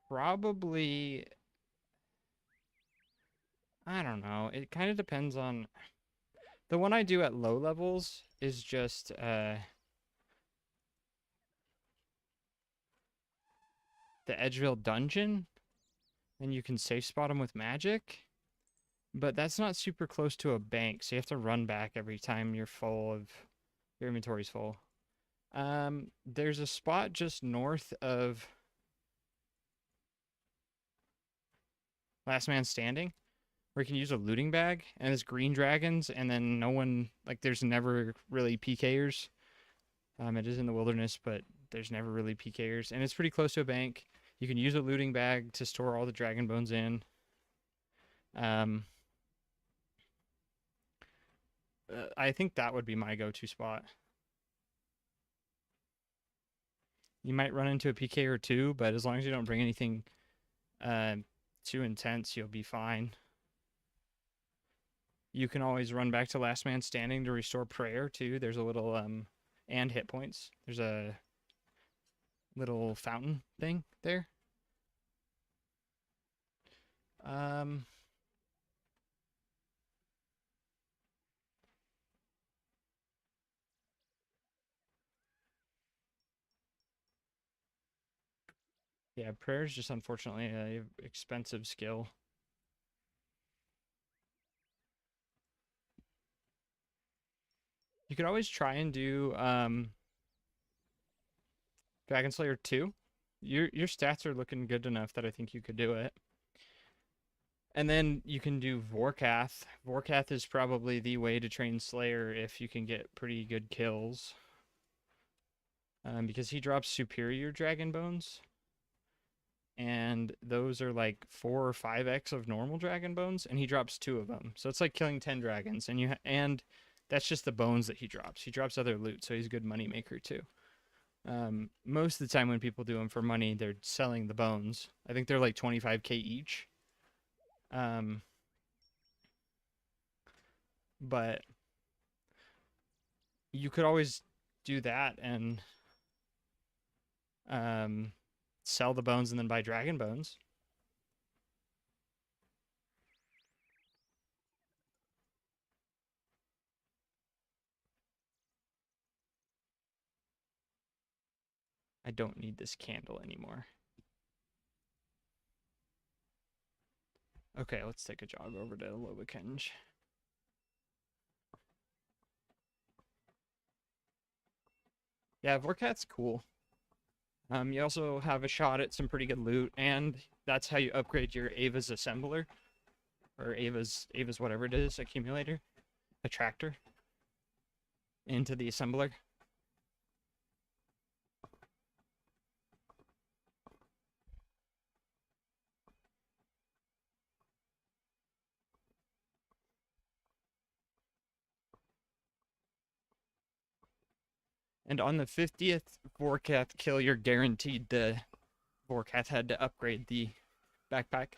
Probably, I don't know. It kind of depends on the one I do at low levels is just the Edgeville dungeon, and you can safe spot them with magic. But that's not super close to a bank, so you have to run back every time you're full of your inventory's full. There's a spot just north of Last Man Standing where you can use a looting bag, and it's green dragons, and then no one, like, there's never really PKers. It is in the wilderness, but there's never really PKers, and it's pretty close to a bank. You can use a looting bag to store all the dragon bones in. I think that would be my go-to spot. You might run into a PK or two, but as long as you don't bring anything too intense, you'll be fine. You can always run back to Last Man Standing to restore prayer too. There's a little and hit points. There's a little fountain thing there. Yeah, prayer is just unfortunately a expensive skill. You could always try and do Dragon Slayer 2. Your stats are looking good enough that I think you could do it. And then you can do Vorkath. Vorkath is probably the way to train Slayer if you can get pretty good kills. Because he drops superior dragon bones. And those are like 4 or 5x of normal dragon bones, and he drops 2 of them. So it's like killing 10 dragons, and that's just the bones that he drops. He drops other loot, so he's a good money maker too. Most of the time when people do them for money, they're selling the bones. I think they're like 25k each. But you could always do that and sell the bones and then buy dragon bones. I don't need this candle anymore. Okay, let's take a jog over to Lowikenge. Yeah, Vorkat's cool. You also have a shot at some pretty good loot, and that's how you upgrade your Ava's assembler, or Ava's whatever it is, accumulator, attractor, into the assembler. And on the 50th Vorkath kill, you're guaranteed the Vorkath head to upgrade the backpack.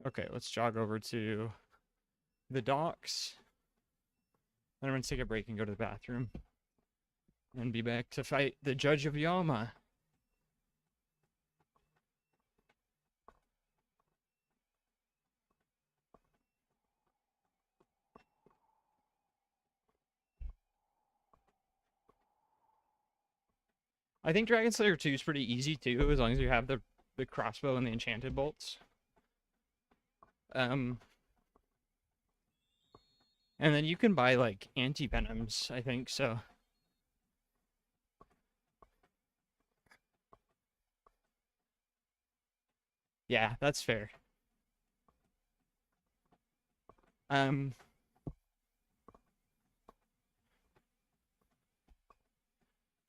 Okay, let's jog over to the docks. Then I'm going to take a break and go to the bathroom. And be back to fight the Judge of Yama. I think Dragon Slayer 2 is pretty easy too, as long as you have the crossbow and the enchanted bolts. And then you can buy like anti-venoms, I think, so. Yeah, that's fair. Um,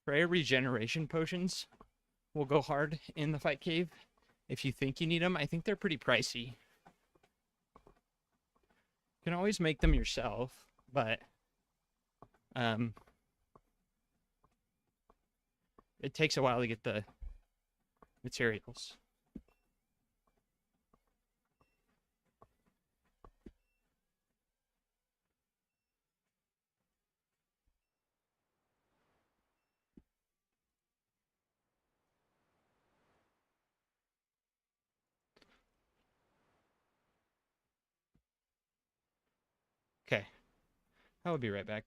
Prayer regeneration potions will go hard in the fight cave if you think you need them. I think they're pretty pricey. You can always make them yourself, but um, it takes a while to get the materials. Okay, I will be right back.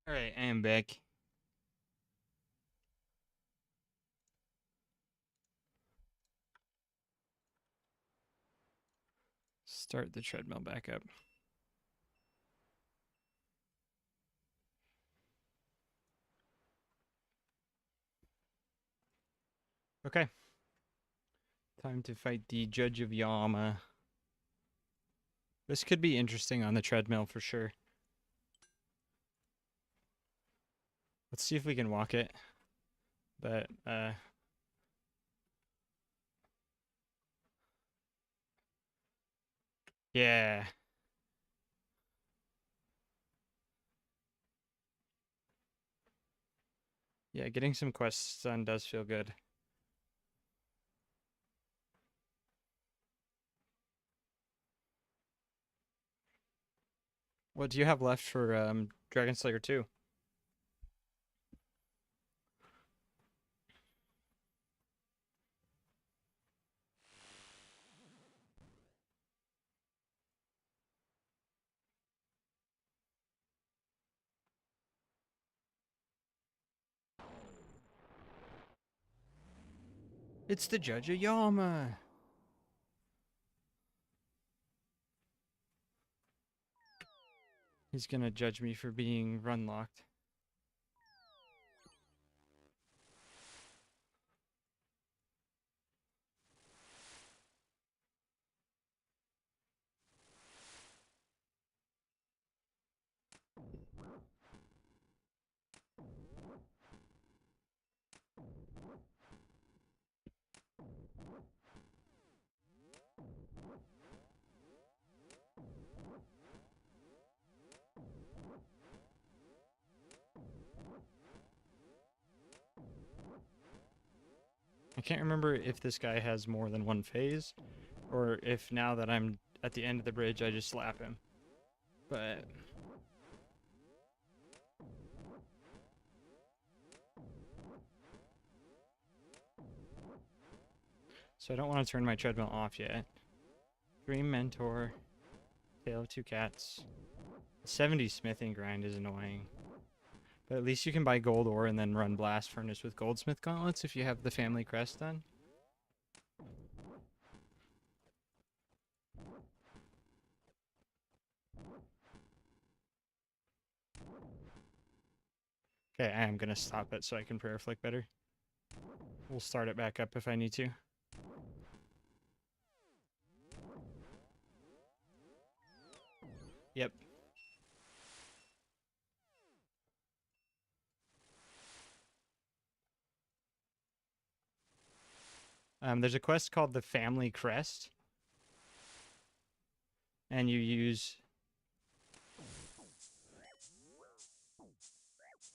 All right, I am back. Start the treadmill back up. Okay. Time to fight the Judge of Yama. This could be interesting on the treadmill for sure. Let's see if we can walk it. But, yeah. Yeah, getting some quests done does feel good. What do you have left for Dragon Slayer 2? It's the Judge of Yama. He's gonna judge me for being run locked. I can't remember if this guy has more than one phase, or if now that I'm at the end of the bridge, I just slap him. But so I don't want to turn my treadmill off yet. Dream Mentor, Tale of Two Cats. 70 smithing grind is annoying. But at least you can buy gold ore and then run blast furnace with goldsmith gauntlets if you have the family crest done. Okay, I am gonna stop it so I can prayer flick better. We'll start it back up if I need to. Yep. There's a quest called the Family Crest. And you use...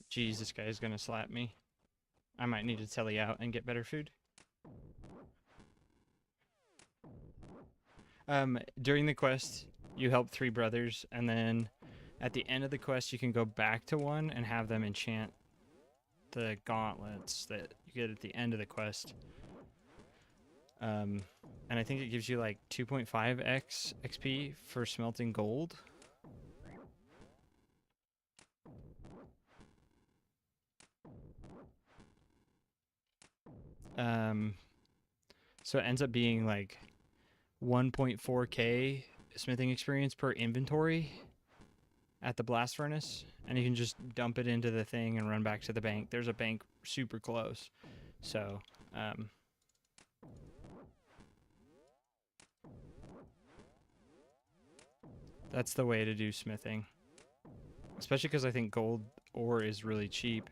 Jeez, this guy's gonna slap me. I might need to telly out and get better food. During the quest, you help 3 brothers, and then at the end of the quest, you can go back to one and have them enchant the gauntlets that you get at the end of the quest. And I think it gives you like 2.5x XP for smelting gold. So it ends up being like 1.4k smithing experience per inventory at the blast furnace, and you can just dump it into the thing and run back to the bank. There's a bank super close, so that's the way to do smithing, especially because I think gold ore is really cheap.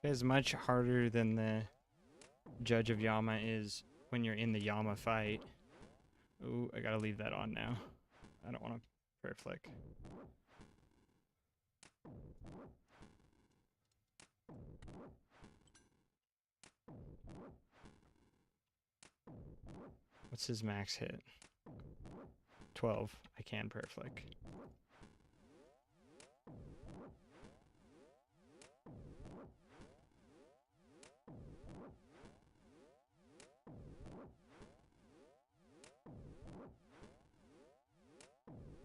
It's much harder than the Judge of Yama is when you're in the Yama fight. Ooh, I gotta leave that on now. I don't want to prayer flick. What's his max hit? 12. I can prayer flick.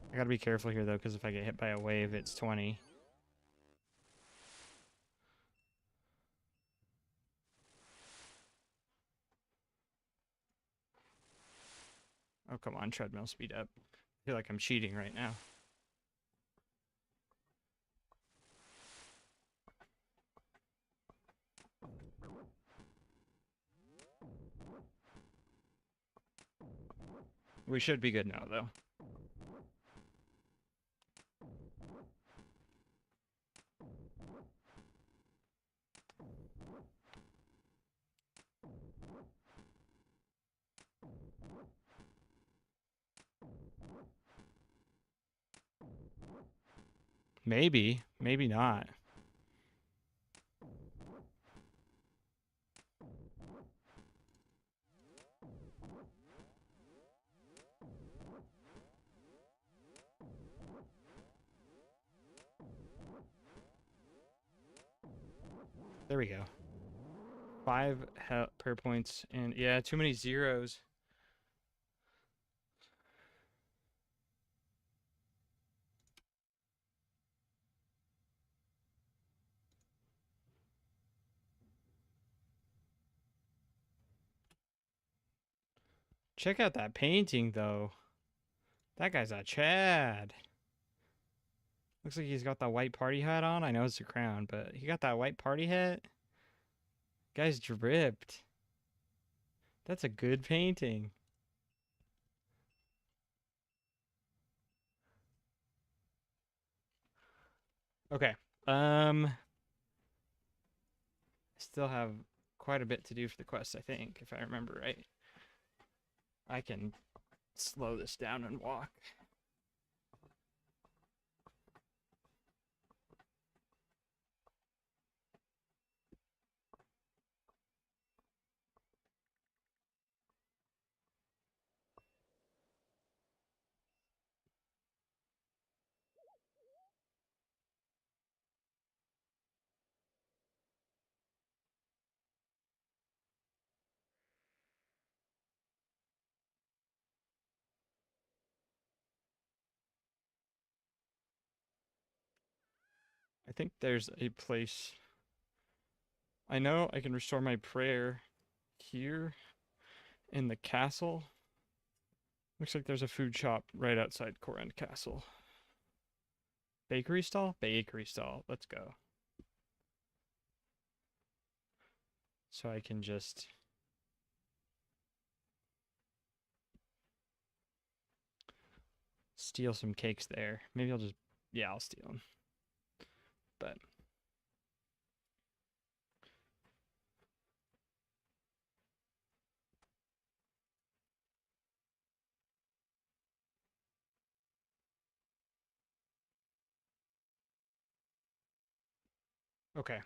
I gotta be careful here though, because if I get hit by a wave, it's 20. Oh, come on, treadmill, speed up. I feel like I'm cheating right now. We should be good now, though. Maybe, maybe not. There we go. 5 prayer points, and yeah, too many zeros. Check out that painting, though. That guy's a Chad. Looks like he's got that white party hat on. I know it's a crown, but he got that white party hat. Guy's dripped. That's a good painting. Okay. I still have quite a bit to do for the quest, I think, if I remember right. I can slow this down and walk. I think there's a place. I know I can restore my prayer here in the castle. Looks like there's a food shop right outside Corend Castle. Bakery stall? Bakery stall. Let's go. So I can just steal some cakes there. Maybe I'll just, yeah, I'll steal them. But okay.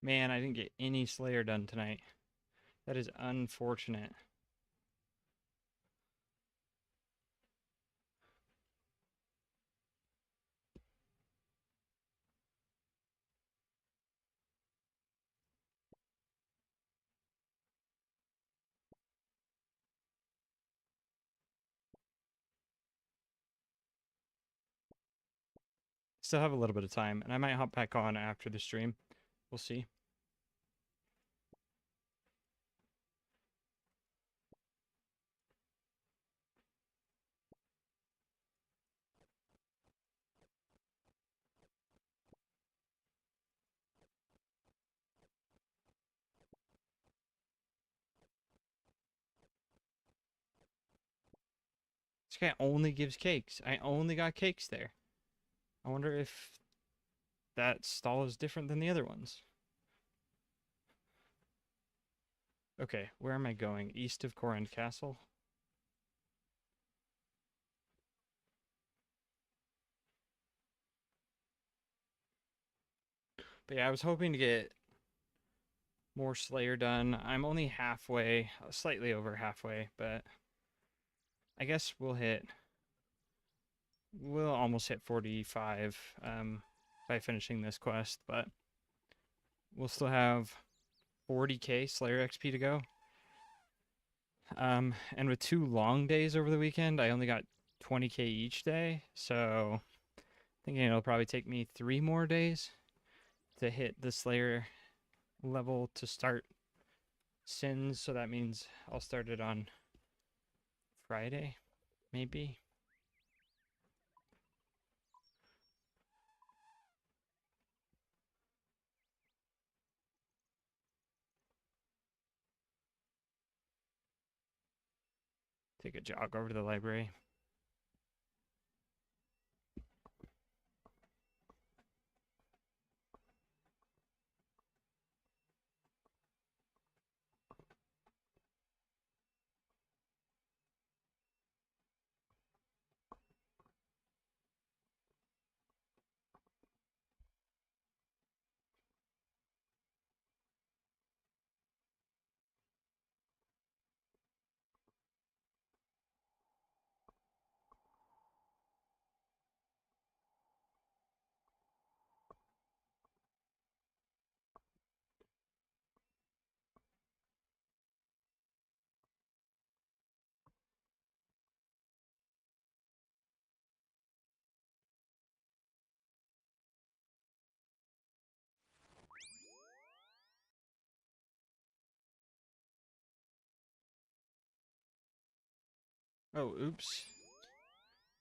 Man, I didn't get any Slayer done tonight. That is unfortunate. Still have a little bit of time, and I might hop back on after the stream. We'll see. This guy only gives cakes. I only got cakes there. I wonder if that stall is different than the other ones. Okay, where am I going? East of Corend Castle? But yeah, I was hoping to get more Slayer done. I'm only halfway, slightly over halfway, but I guess we'll almost hit 45 by finishing this quest, but we'll still have 40k Slayer XP to go. And with 2 long days over the weekend, I only got 20k each day, so thinking it'll probably take me 3 more days to hit the Slayer level to start sins, so that means I'll start it on Friday, maybe. Take a jog over to the library. Oh, oops.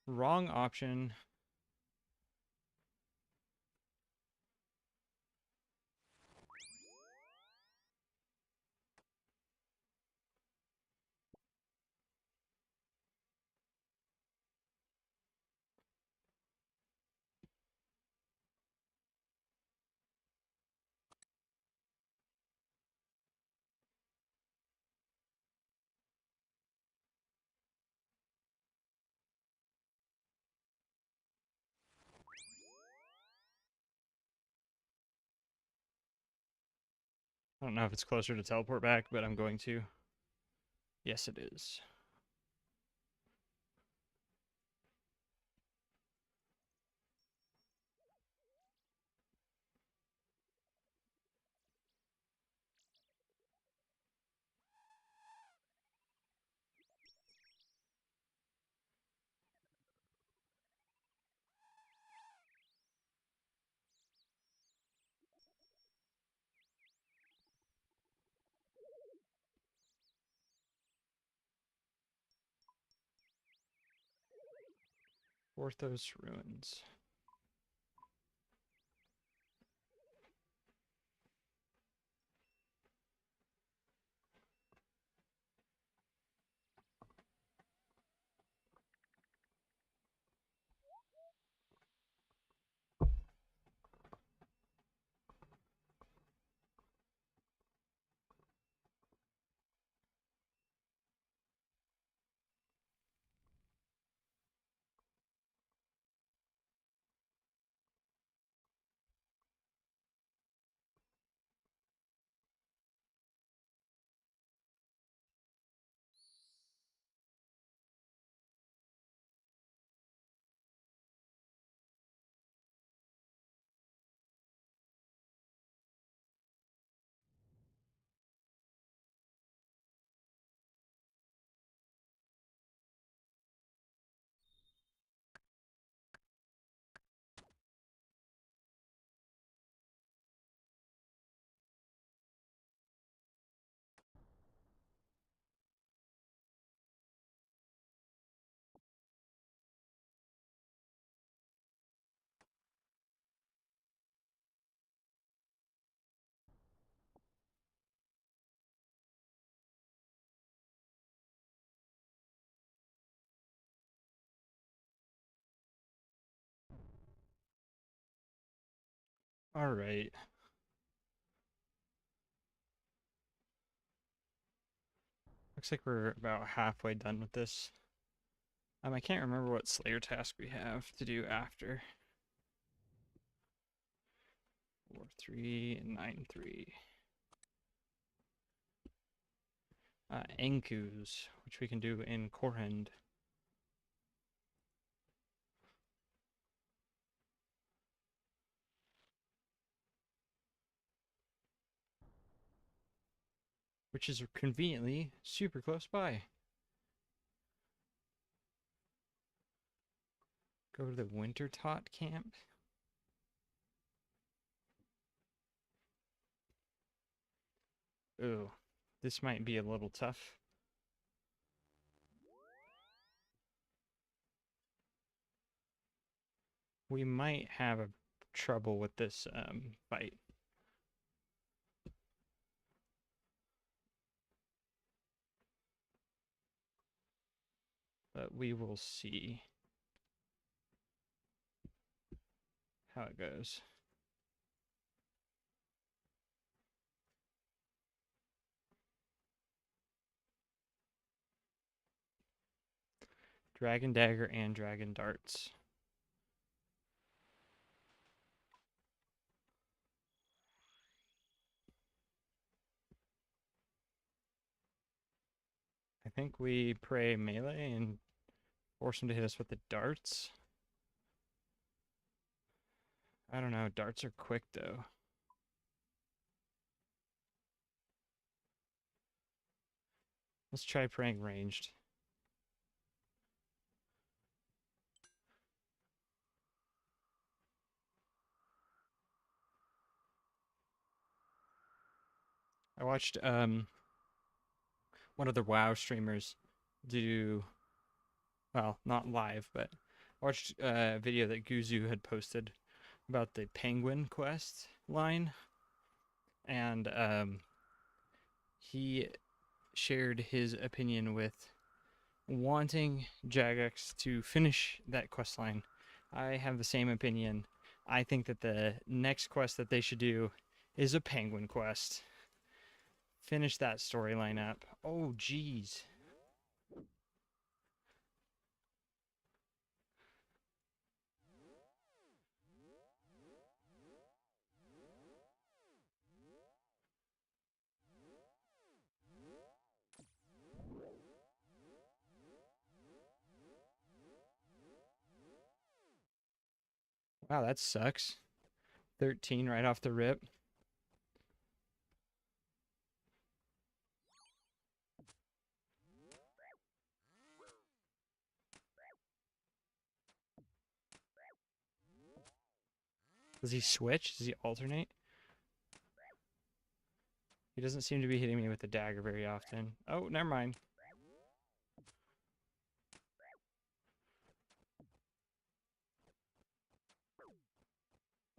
Wrong option. I don't know if it's closer to teleport back, but I'm going to. Yes, it is. Orthos Ruins. All right. Looks like we're about halfway done with this. I can't remember what Slayer task we have to do after. 4-3 and 9-3. Enkus, which we can do in Korhend. Which is conveniently super close by. Go to the Winter Tot camp. Ooh, this might be a little tough. We might have a trouble with this fight. But we will see how it goes. Dragon Dagger and Dragon Darts. I think we pray melee and force him to hit us with the darts. I don't know. Darts are quick, though. Let's try praying ranged. I watched one of the WoW streamers do well, not live, but I watched a video that Guzu had posted about the Penguin Quest line, and he shared his opinion with wanting Jagex to finish that quest line. I have the same opinion. I think that the next quest that they should do is a Penguin Quest. Finish that storyline up. Oh, geez. Wow, that sucks. 13 right off the rip. Does he switch? Does he alternate? He doesn't seem to be hitting me with the dagger very often. Oh, never mind.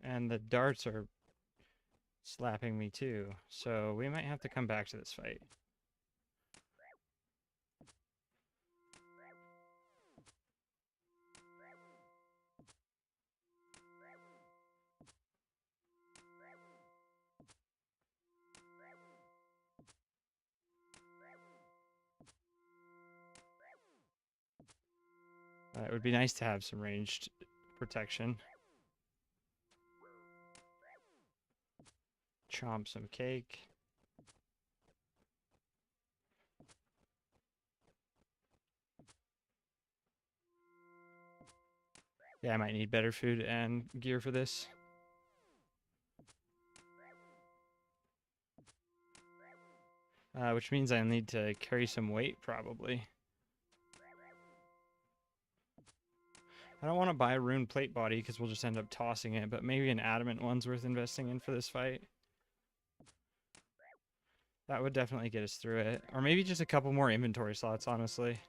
And the darts are slapping me too. So we might have to come back to this fight. It would be nice to have some ranged protection. Chomp some cake. Yeah, I might need better food and gear for this. Which means I need to carry some weight, probably. I don't want to buy a rune plate body because we'll just end up tossing it, but maybe an adamant one's worth investing in for this fight. That would definitely get us through it. Or maybe just a couple more inventory slots, honestly.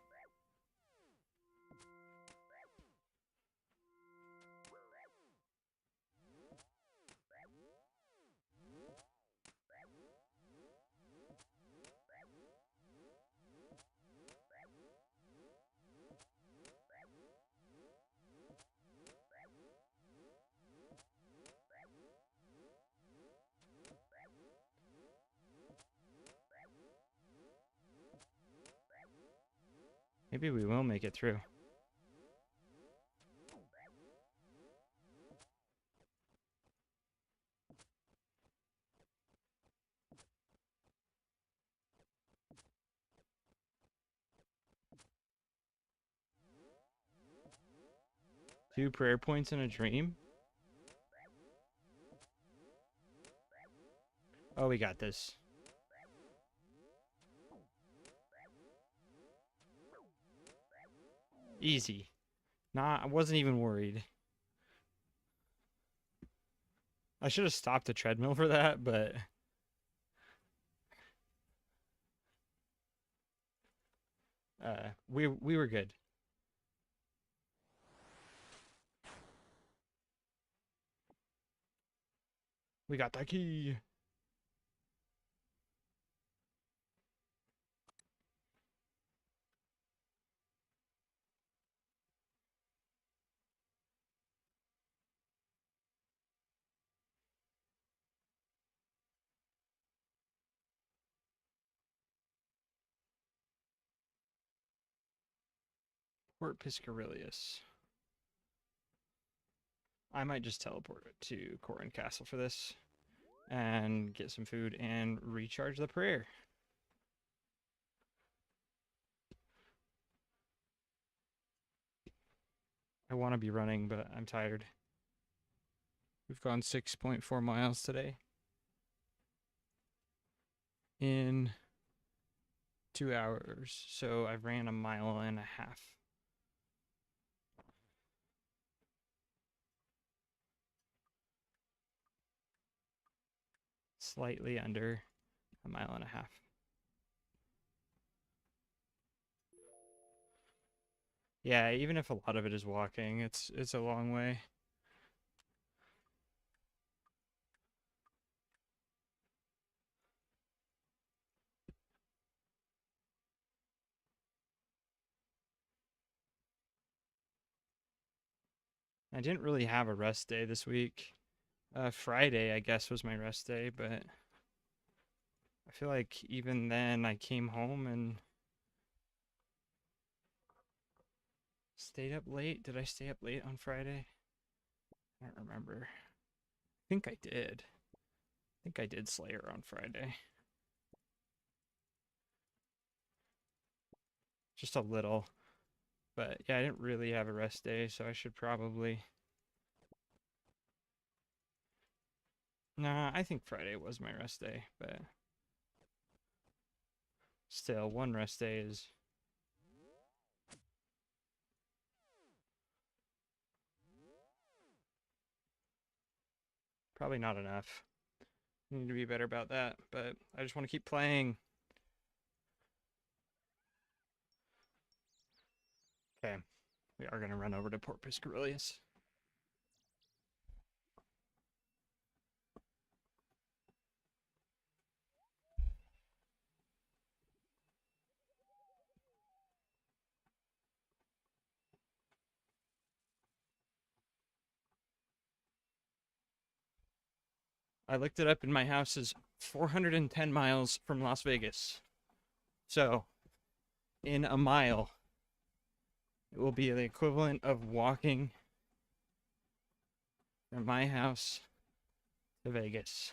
Maybe we will make it through. Two prayer points in a dream? Oh, we got this. Easy. Nah, I wasn't even worried. I should have stopped the treadmill for that, but... we were good. We got that key. Port Piscarilius. I might just teleport to Corin Castle for this and get some food and recharge the prayer. I want to be running, but I'm tired. We've gone 6.4 miles today. In 2 hours, so I've ran 1.5 miles. Slightly under 1.5 miles. Yeah, even if a lot of it is walking, it's a long way. I didn't really have a rest day this week. Friday, I guess, was my rest day, but I feel like even then I came home and stayed up late. Did I stay up late on Friday? I don't remember. I think I did. I think I did Slayer on Friday. Just a little. But yeah, I didn't really have a rest day, so I should probably. Nah, I think Friday was my rest day, but still, one rest day is probably not enough. I need to be better about that, but I just want to keep playing. Okay, we are going to run over to Port Piscarius. I looked it up, and my house is 410 miles from Las Vegas. So, in a mile, it will be the equivalent of walking from my house to Vegas.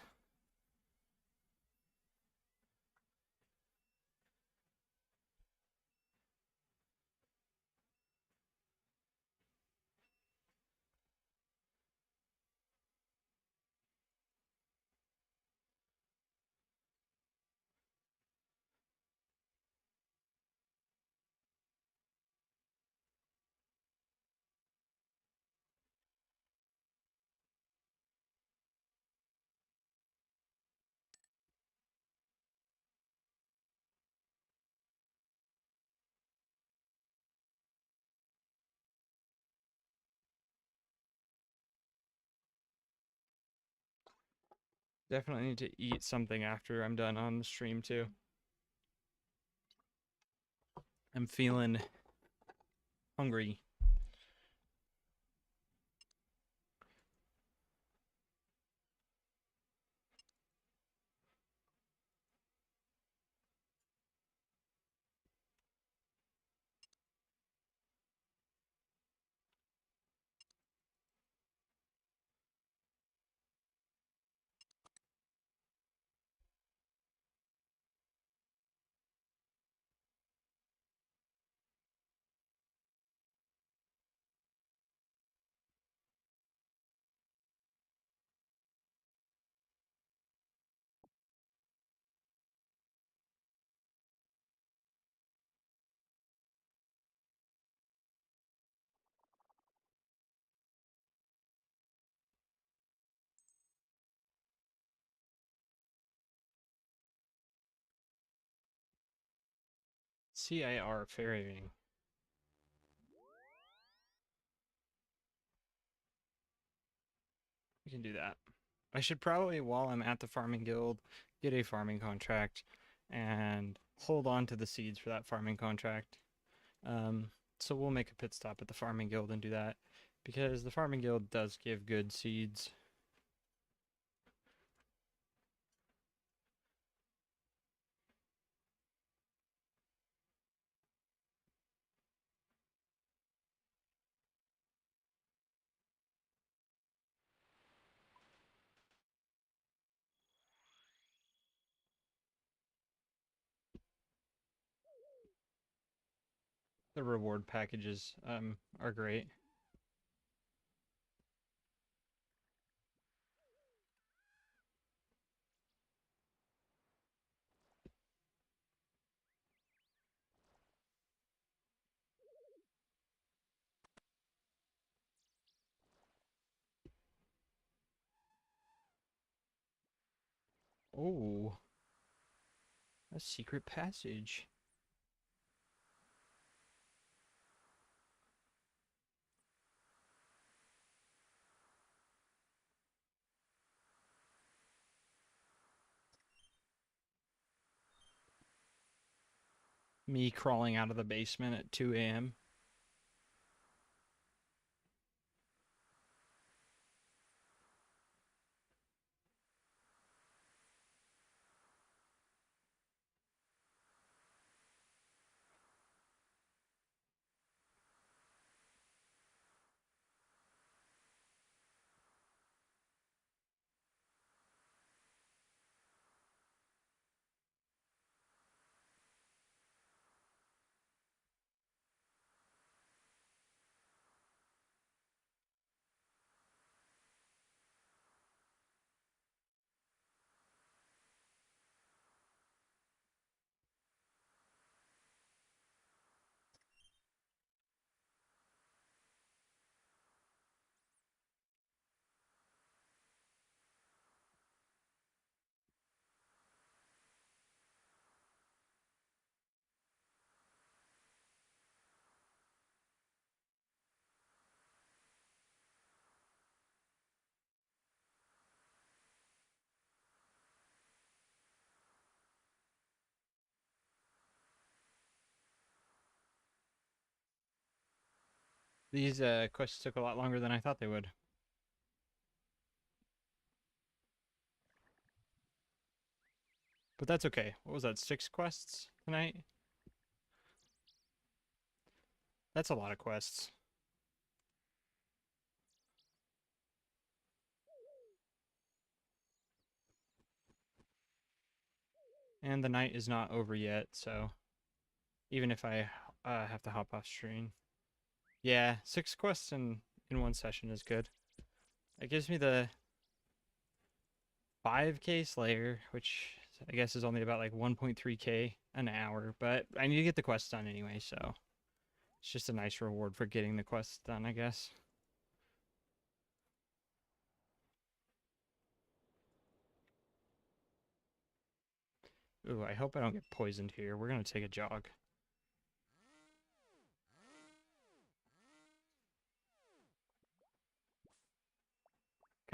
Definitely need to eat something after I'm done on the stream, too. I'm feeling hungry. CIR ferrying. We can do that. I should probably, while I'm at the farming guild, get a farming contract and hold on to the seeds for that farming contract. So we'll make a pit stop at the farming guild and do that because the farming guild does give good seeds. The reward packages are great. Oh, a secret passage. me crawling out of the basement at 2 a.m. These quests took a lot longer than I thought they would. But that's okay. What was that, 6 quests tonight? That's a lot of quests. And the night is not over yet, so even if I have to hop off stream. Yeah, 6 quests in one session is good. It gives me the 5k Slayer, which I guess is only about like 1.3k an hour, but I need to get the quests done anyway, so it's just a nice reward for getting the quests done, I guess. Ooh, I hope I don't get poisoned here. We're gonna take a jog.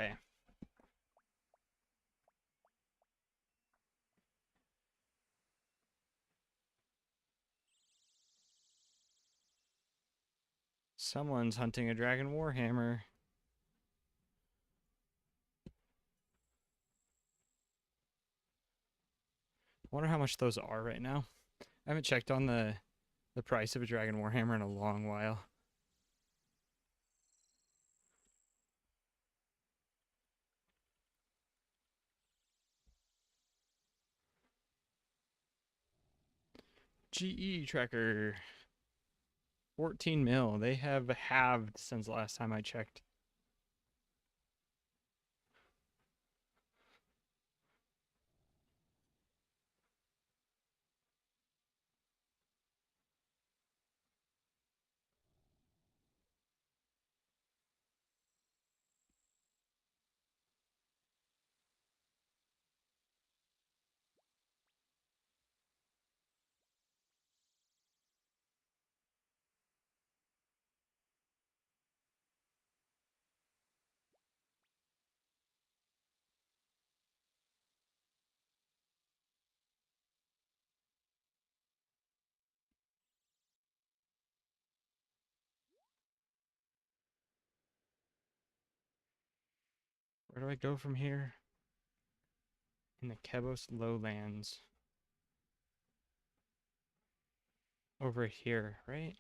Okay. Someone's hunting a dragon warhammer. I wonder how much those are right now. I haven't checked on the price of a dragon warhammer in a long while. GE tracker. 14 mil. They have halved since the last time I checked. Where do I go from here? In the Kebos lowlands. Over here, right?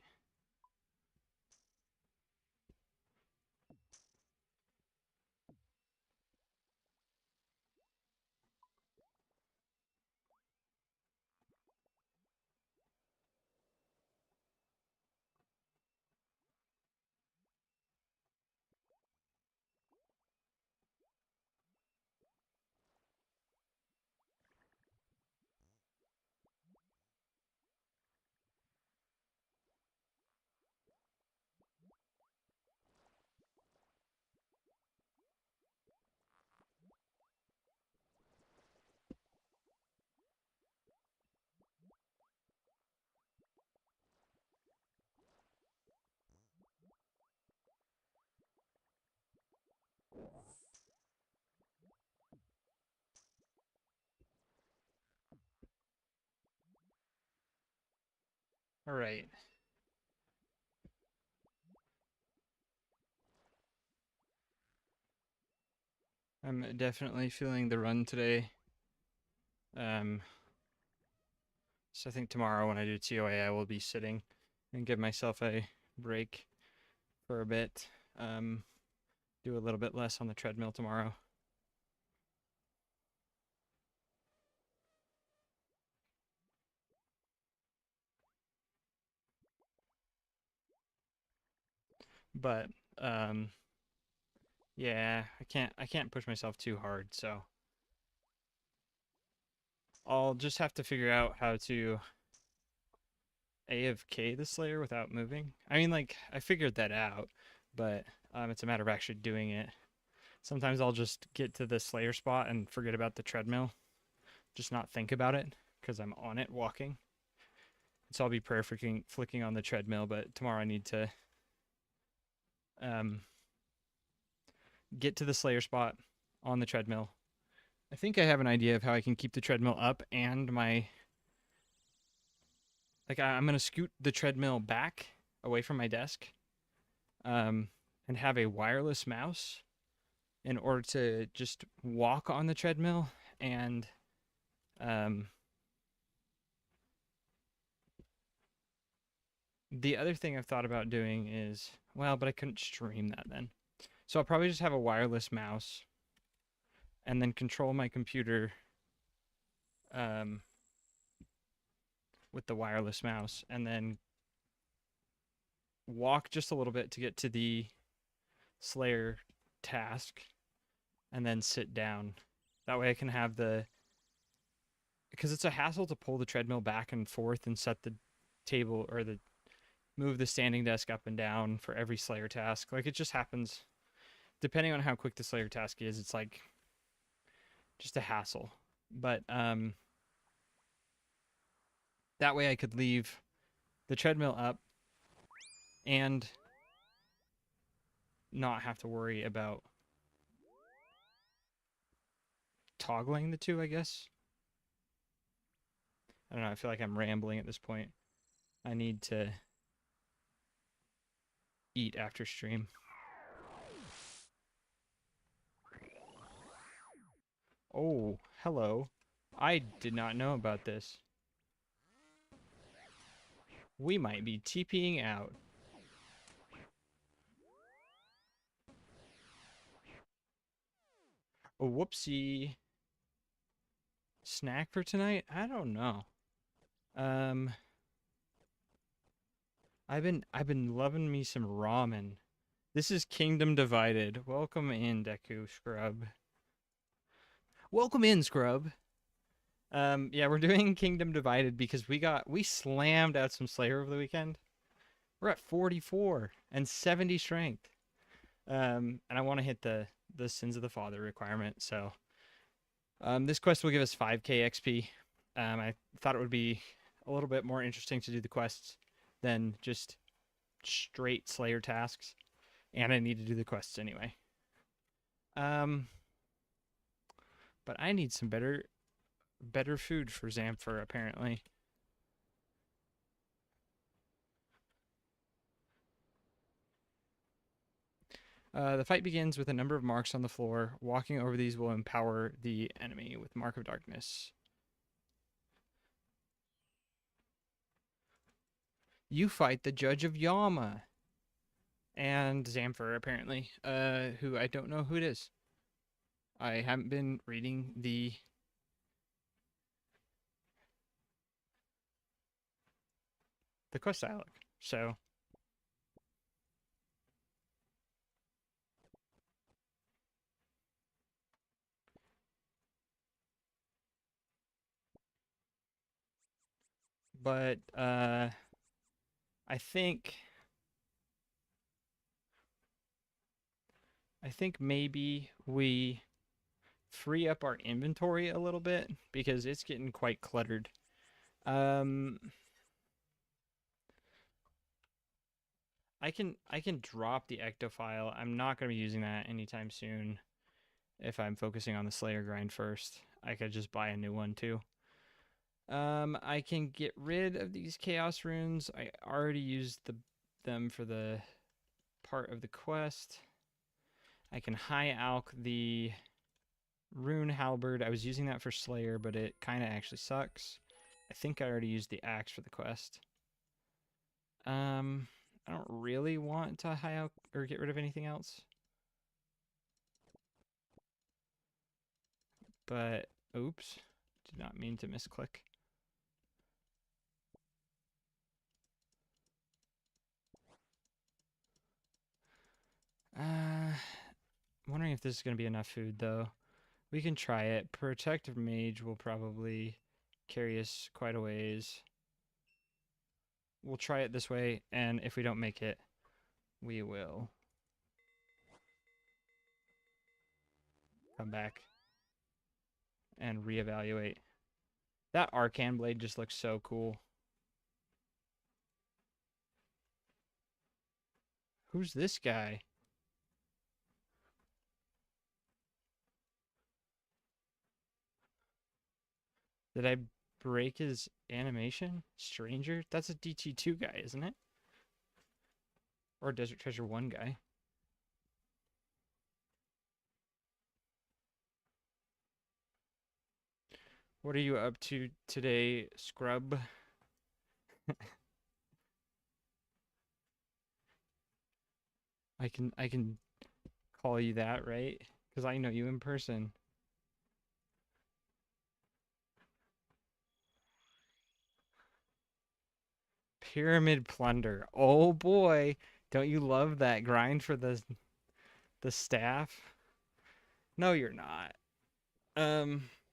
All right. I'm definitely feeling the run today. So I think tomorrow when I do TOA, I will be sitting and give myself a break for a bit. Do a little bit less on the treadmill tomorrow. But yeah, I can't push myself too hard, so I'll just have to figure out how to AFK the Slayer without moving. I mean, like, I figured that out, but it's a matter of actually doing it. Sometimes I'll just get to the Slayer spot and forget about the treadmill, just not think about it because I'm on it walking. So I'll be prayer flicking on the treadmill, but tomorrow I need to um, get to the Slayer spot on the treadmill. I think I have an idea of how I can keep the treadmill up and I'm going to scoot the treadmill back away from my desk and have a wireless mouse in order to just walk on the treadmill. And the other thing I've thought about doing is, well, but I couldn't stream that then. So I'll probably just have a wireless mouse and then control my computer with the wireless mouse and then walk just a little bit to get to the Slayer task and then sit down. That way I can have because it's a hassle to pull the treadmill back and forth and set the table or move the standing desk up and down for every Slayer task. Like, it just happens depending on how quick the Slayer task is. It's like just a hassle. But that way I could leave the treadmill up and not have to worry about toggling the two, I guess. I don't know, I feel like I'm rambling at this point. I need to eat after stream. Oh, hello. I did not know about this. We might be TPing out. Oh, whoopsie. Snack for tonight? I don't know. I've been loving me some ramen. This is Kingdom Divided. Welcome in, Deku Scrub. Welcome in, Scrub. Yeah, we're doing Kingdom Divided because we slammed out some Slayer over the weekend. We're at 44 and 70 strength. And I want to hit the Sins of the Father requirement. So, this quest will give us 5k XP. I thought it would be a little bit more interesting to do the quests than just straight Slayer tasks, and I need to do the quests anyway. But I need some better food for Zamfir, apparently. The fight begins with a number of marks on the floor. Walking over these will empower the enemy with Mark of Darkness. You fight the Judge of Yama. And Zamfir, apparently, who I don't know who it is. I haven't been reading the quest dialogue, so but I think maybe we free up our inventory a little bit because it's getting quite cluttered. I can drop the ectofile. I'm not going to be using that anytime soon. If I'm focusing on the Slayer grind first, I could just buy a new one too. I can get rid of these chaos runes. I already used them for the part of the quest. I can high alch the rune halberd. I was using that for Slayer, but it kind of actually sucks. I think I already used the axe for the quest. I don't really want to high alch or get rid of anything else. But oops, did not mean to misclick. I'm wondering if this is going to be enough food, though. We can try it. Protective Mage will probably carry us quite a ways. We'll try it this way, and if we don't make it, we will come back and reevaluate. That Arcan Blade just looks so cool. Who's this guy? Did I break his animation? Stranger? That's a DT2 guy, isn't it? Or Desert Treasure 1 guy. What are you up to today, scrub? I can call you that, right? Because I know you in person. Pyramid Plunder. Oh boy, don't you love that grind for the staff? No, you're not.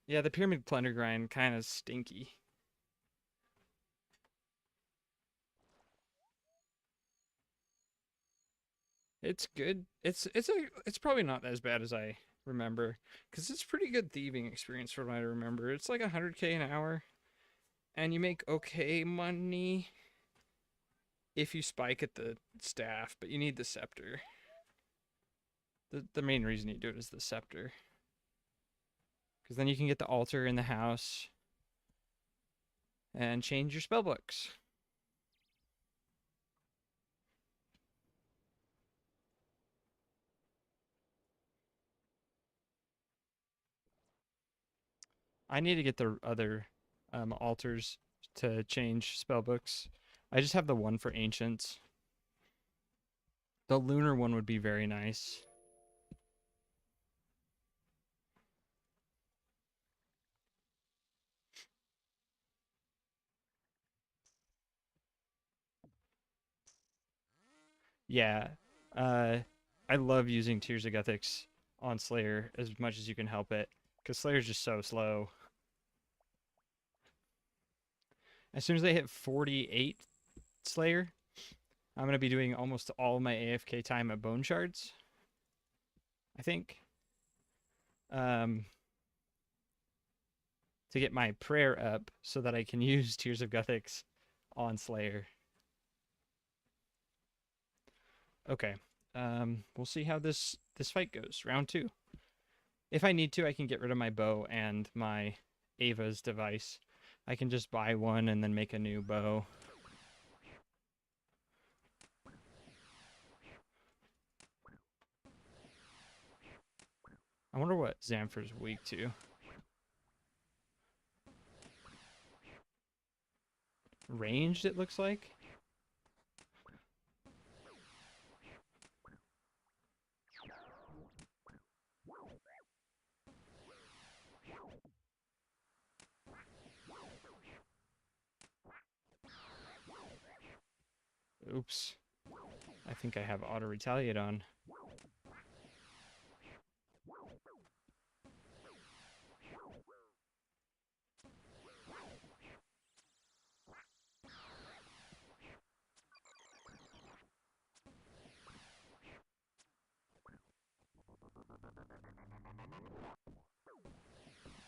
Yeah, the Pyramid Plunder grind kind of stinky. It's good. It's probably not as bad as I remember, because it's pretty good thieving experience from what I remember. It's like 100k an hour, and you make okay money if you spike at the staff, but you need the scepter. The main reason you do it is the scepter, because then you can get the altar in the house and change your spellbooks. I need to get the other altars to change spellbooks. I just have the one for ancients. The lunar one would be very nice. Yeah. Uh, I love using Tears of Guthix on Slayer as much as you can help it, because Slayer's just so slow. As soon as they hit 48 Slayer, I'm going to be doing almost all my AFK time at Bone Shards, I think. To get my prayer up so that I can use Tears of Guthix on Slayer. Okay. We'll see how this fight goes. Round 2. If I need to, I can get rid of my bow and my Ava's device. I can just buy one and then make a new bow. I wonder what Xanfer's weak to. Ranged, it looks like. Oops. I think I have auto retaliate on.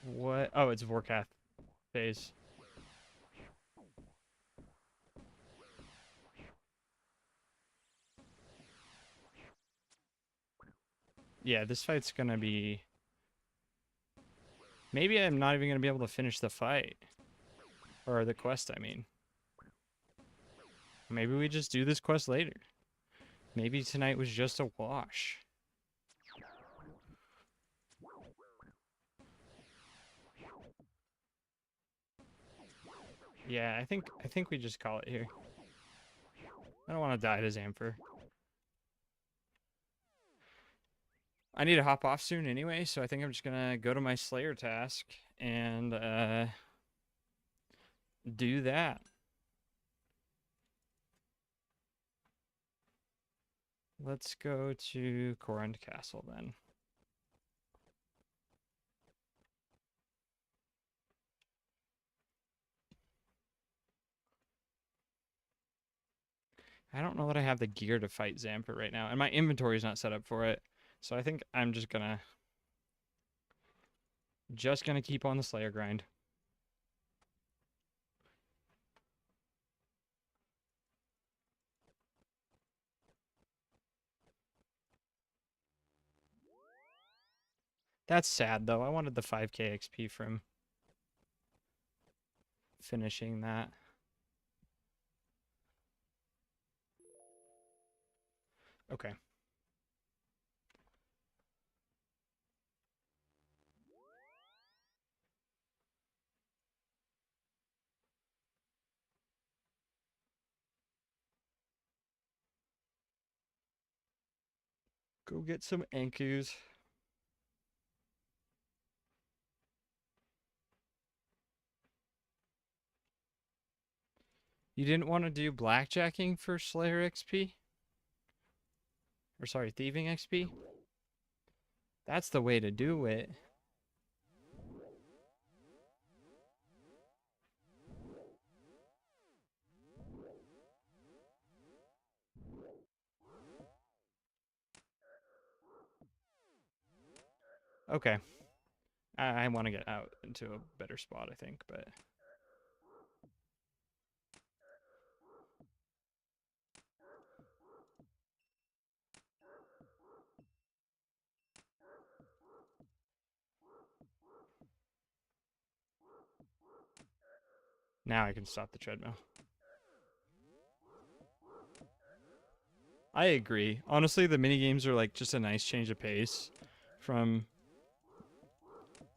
What? Oh, it's Vorkath phase. Yeah, this fight's gonna be... Maybe I'm not even gonna be able to finish the fight. Or the quest, I mean. Maybe we just do this quest later. Maybe tonight was just a wash. Yeah, I think we just call it here. I don't want to die to Zamfir. I need to hop off soon anyway, so I think I'm just gonna go to my Slayer task and do that. Let's go to Korund Castle then. I don't know that I have the gear to fight Zamfir right now, and my inventory is not set up for it. So I think I'm just gonna keep on the Slayer grind. That's sad though. I wanted the 5k XP from finishing that. Okay. Go get some Ankus. You didn't want to do blackjacking for Slayer XP? Or sorry, thieving XP? That's the way to do it. Okay. I want to get out into a better spot, I think, but... Now I can stop the treadmill. I agree. Honestly, the minigames are like just a nice change of pace from...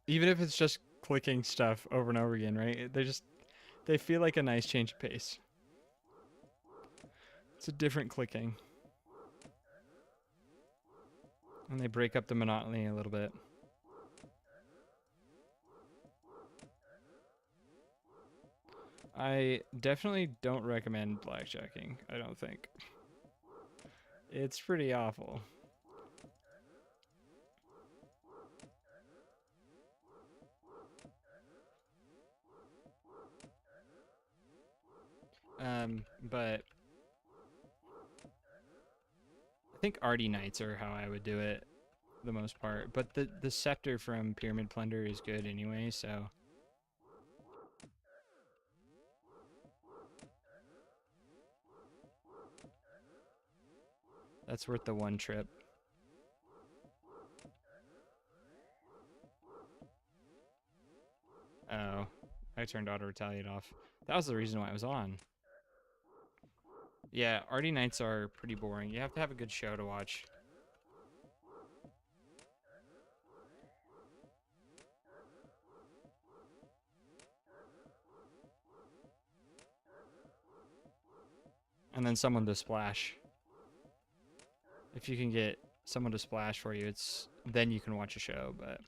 Even if it's just clicking stuff over and over again, right? They feel like a nice change of pace. It's a different clicking. And they break up the monotony a little bit. I definitely don't recommend blackjacking, I don't think. It's pretty awful. But I think Arty Knights are how I would do it the most part. But the scepter from Pyramid Plunder is good anyway, so... That's worth the one trip. Oh, I turned auto retaliate off. That was the reason why I was on. Yeah, Arty Knights are pretty boring. You have to have a good show to watch. And then someone to splash. If you can get someone to splash for you, then you can watch a show, but...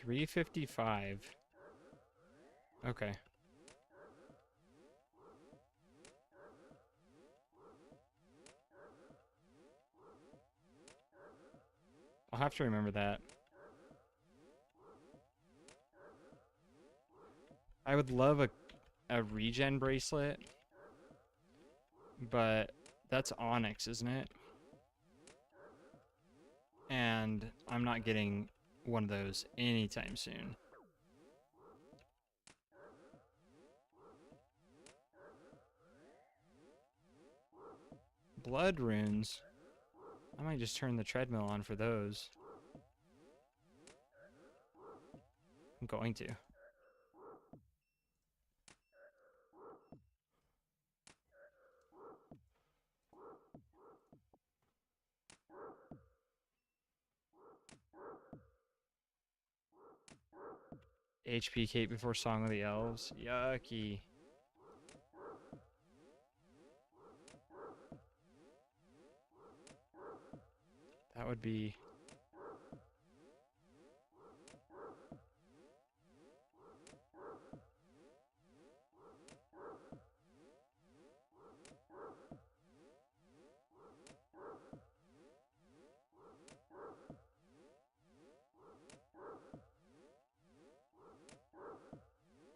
$355. Okay. I'll have to remember that. I would love a regen bracelet, but that's Onyx, isn't it? And I'm not getting one of those anytime soon. Blood runes. I might just turn the treadmill on for those. I'm going to. HP Cape before Song of the Elves. Yucky. That would be...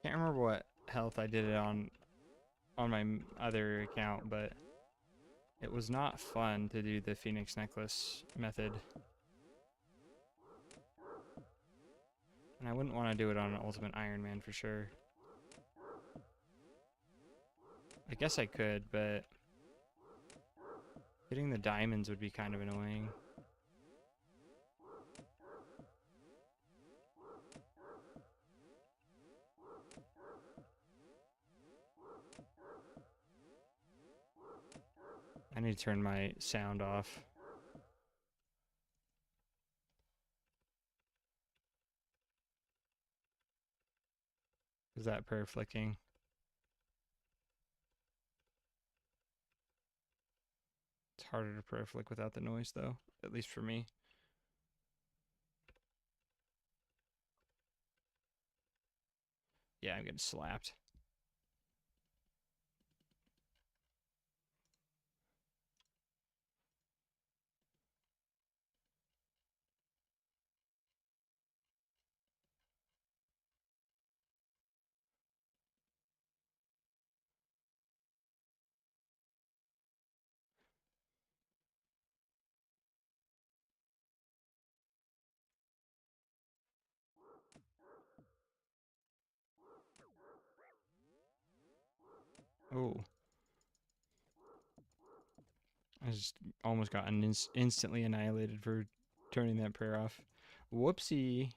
Can't remember what health I did it on my other account, but it was not fun to do the Phoenix Necklace method. And I wouldn't want to do it on an Ultimate Iron Man for sure. I guess I could, but getting the diamonds would be kind of annoying. I need to turn my sound off. Is that prayer flicking? It's harder to prayer flick without the noise though, at least for me. Yeah, I'm getting slapped. Oh. I just almost got instantly annihilated for turning that prayer off. Whoopsie.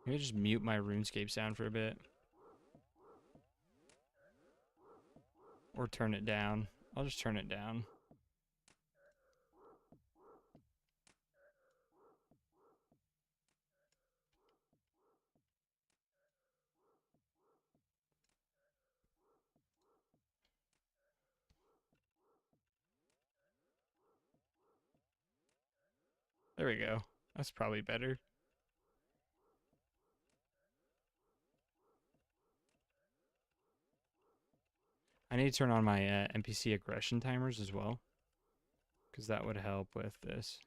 Maybe just mute my RuneScape sound for a bit. Or turn it down. I'll just turn it down. There we go. That's probably better. I need to turn on my NPC aggression timers as well, because that would help with this.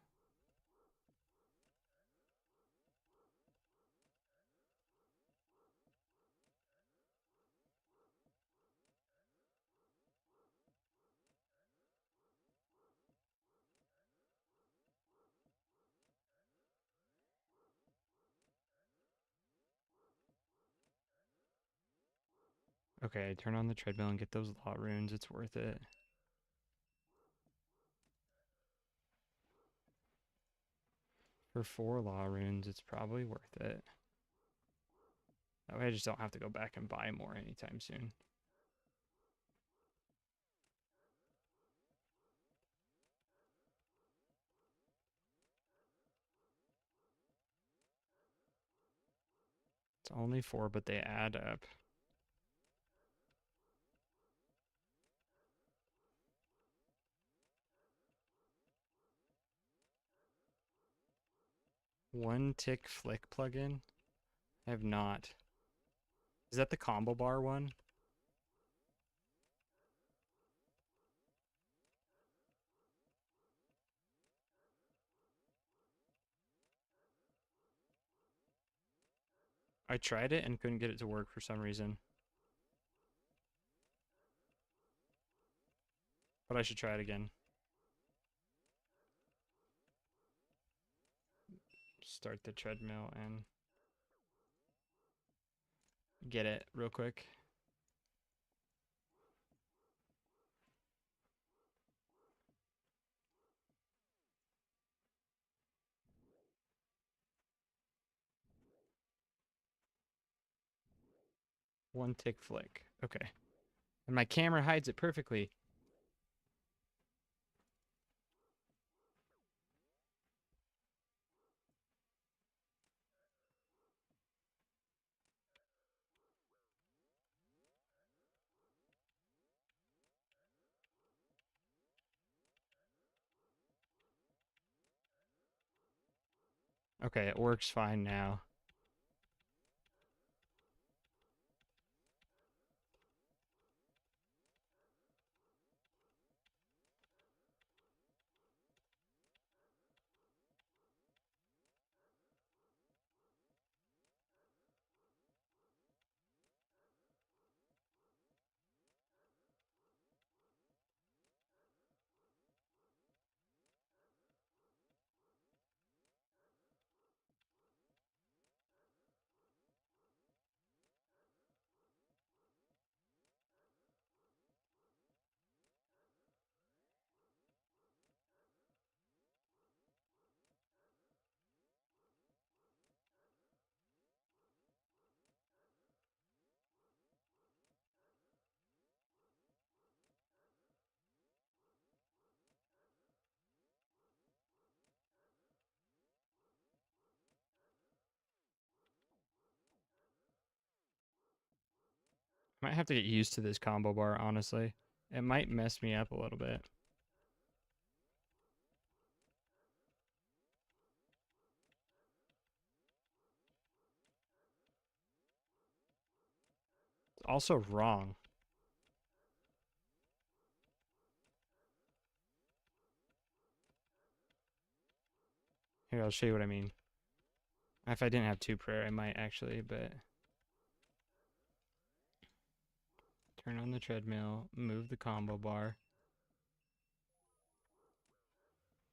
Okay, turn on the treadmill and get those lot runes. It's worth it. For 4 law runes, it's probably worth it. That way I just don't have to go back and buy more anytime soon. It's only 4, but they add up. One tick flick plugin? I have not. Is that the combo bar one? I tried it and couldn't get it to work for some reason. But I should try it again. Start the treadmill and get it real quick. One tick flick. Okay. And my camera hides it perfectly. Okay, it works fine now. Might have to get used to this combo bar, honestly. It might mess me up a little bit. It's also wrong. Here, I'll show you what I mean. If I didn't have two prayer, I might actually, but... Turn on the treadmill, move the combo bar.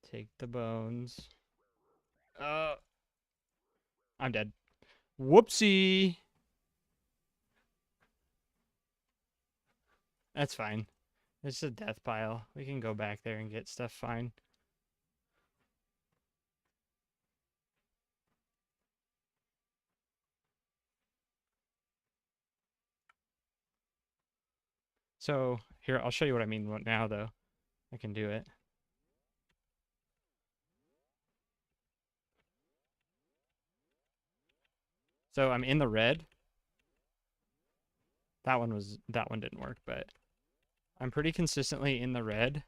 Take the bones. I'm dead. Whoopsie! That's fine. It's a death pile. We can go back there and get stuff fine. So, here, I'll show you what I mean now, though. I can do it. So, I'm in the red. That one didn't work, but I'm pretty consistently in the red.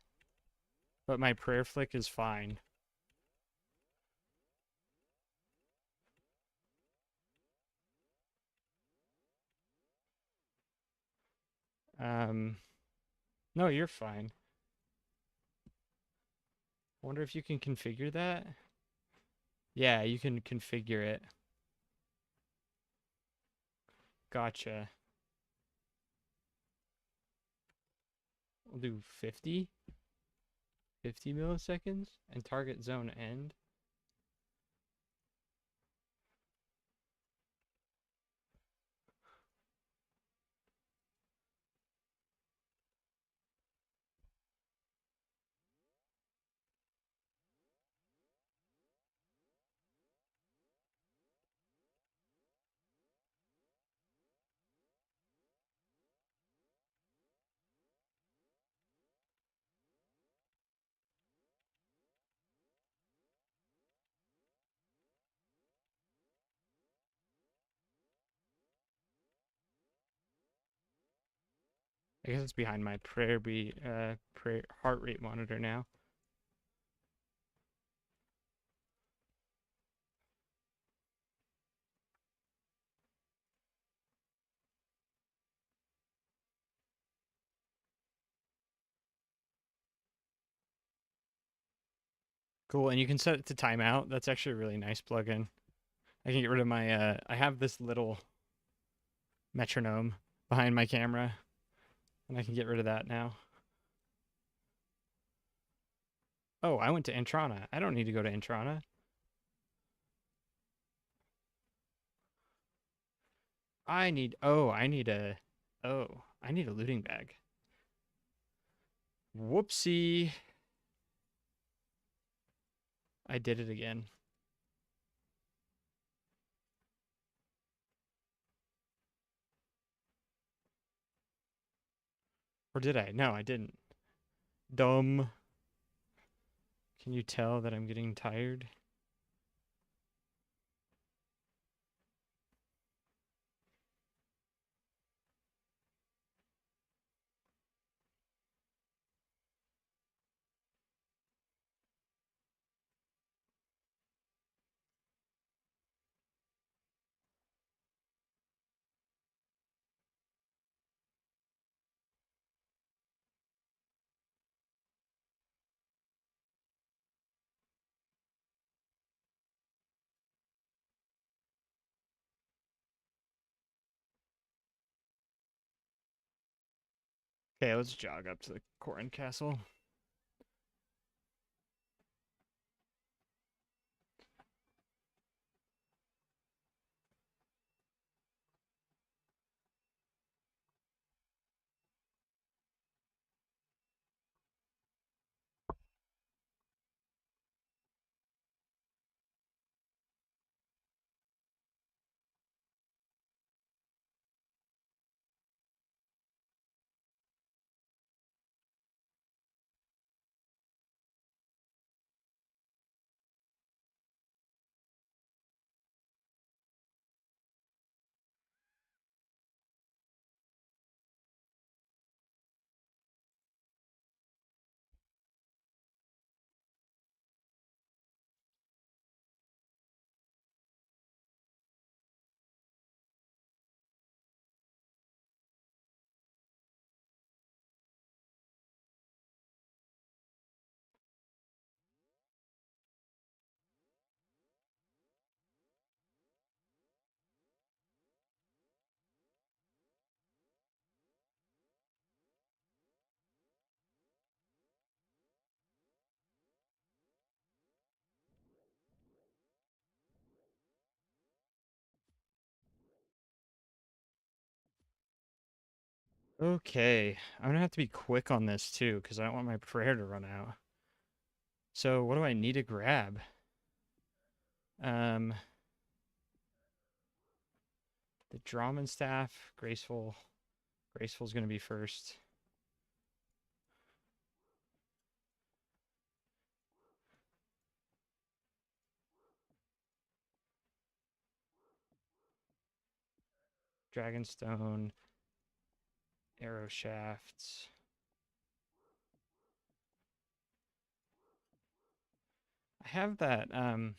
But my prayer flick is fine. No, you're fine. I wonder if you can configure that. Yeah, you can configure it. Gotcha. We'll do 50. 50 milliseconds and target zone end. I guess it's behind my prayer heart rate monitor now. Cool, and you can set it to timeout. That's actually a really nice plugin. I can get rid of my, I have this little metronome behind my camera, and I can get rid of that now. Oh, I went to Intrana. I don't need to go to Intrana. I need a looting bag. Whoopsie. I did it again. Or did I? No, I didn't. Dumb. Can you tell that I'm getting tired? Okay, let's jog up to the Corin Castle. Okay, I'm gonna have to be quick on this too, because I don't want my prayer to run out. So what do I need to grab? Um, the Drum and Staff, Graceful. Graceful's gonna be first. Dragonstone, Arrow Shafts. I have that, let's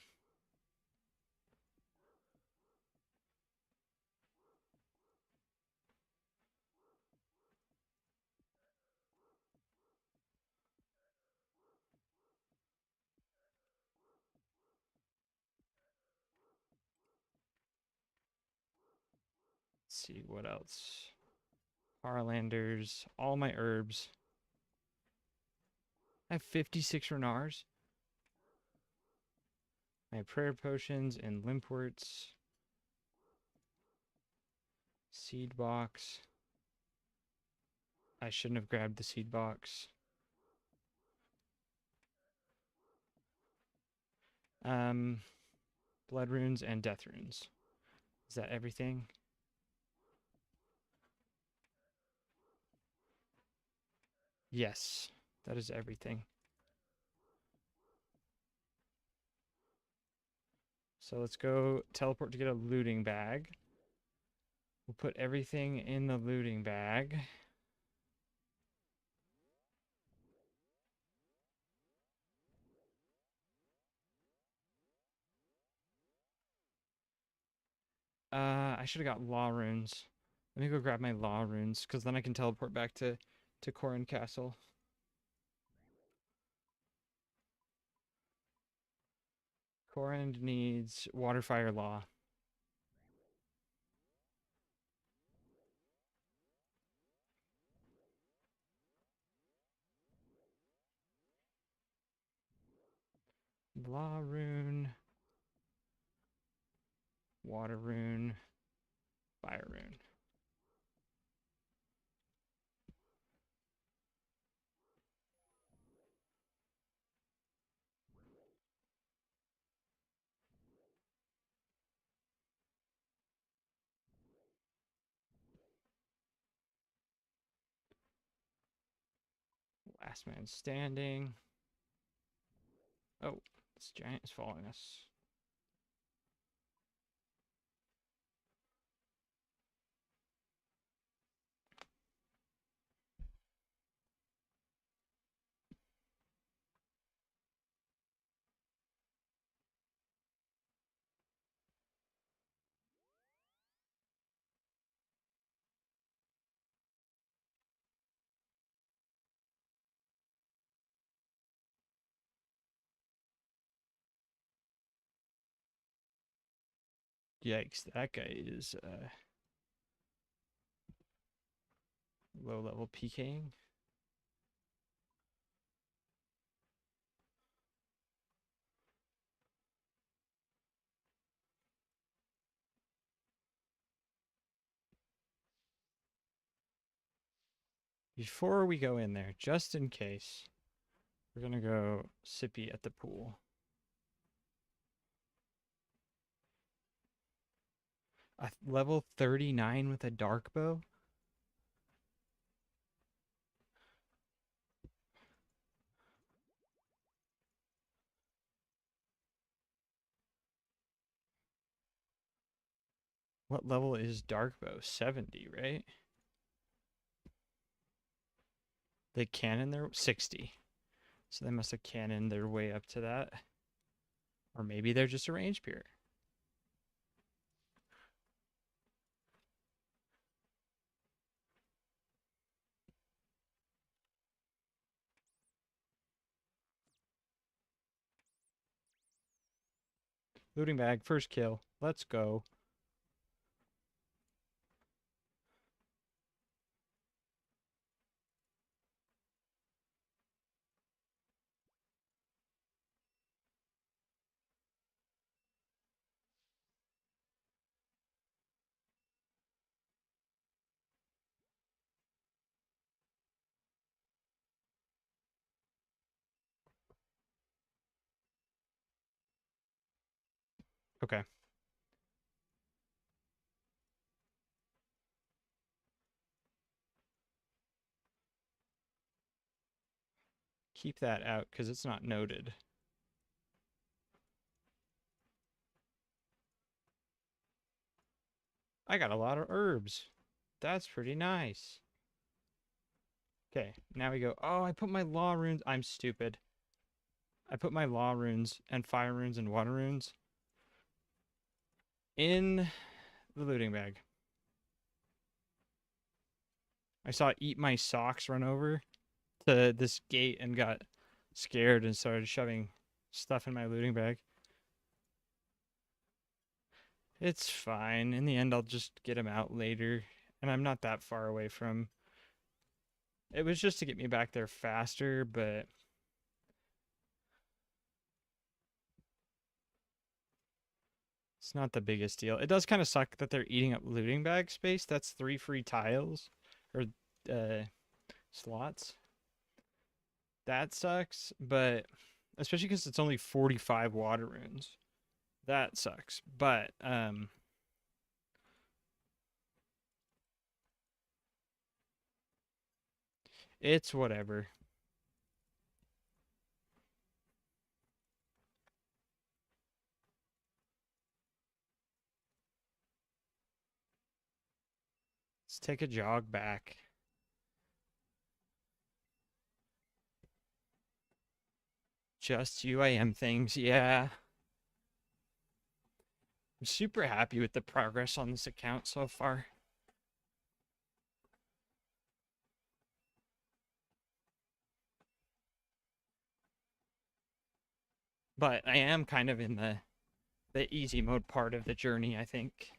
see, what else? Harlanders, all my herbs. I have 56 Renars. My prayer potions and limpworts. Seed box. I shouldn't have grabbed the seed box. Blood runes and death runes. Is that everything? Yes, that is everything. So let's go teleport to get a looting bag. We'll put everything in the looting bag. I should have got law runes. Let me go grab my law runes, because then I can teleport back to Corin Castle. Core end needs water, fire, law. Law rune. Water rune. Fire rune. Last man standing. Oh, this giant is following us. Yikes, that guy is low level PKing. Before we go in there, just in case, we're going to go sippy at the pool. A level 39 with a dark bow? What level is dark bow? 70, right? They cannon their 60. So they must have cannoned their way up to that. Or maybe they're just a range peer. Looting bag, first kill. Let's go. Okay. Keep that out because it's not noted. I got a lot of herbs. That's pretty nice. Okay, now we go. Oh, I put my law runes. I'm stupid. I put my law runes and fire runes and water runes in the looting bag. I saw Eat My Socks run over to this gate and got scared and started shoving stuff in my looting bag. It's fine. In the end, I'll just get him out later. And I'm not that far away from... It was just to get me back there faster, but... It's not the biggest deal. It does kind of suck that they're eating up looting bag space. That's 3 free tiles. Or, slots. That sucks, but... Especially because it's only 45 water runes. That sucks. But, it's whatever. Let's take a jog back. Just UIM things, yeah. I'm super happy with the progress on this account so far. But I am kind of in the easy mode part of the journey, I think.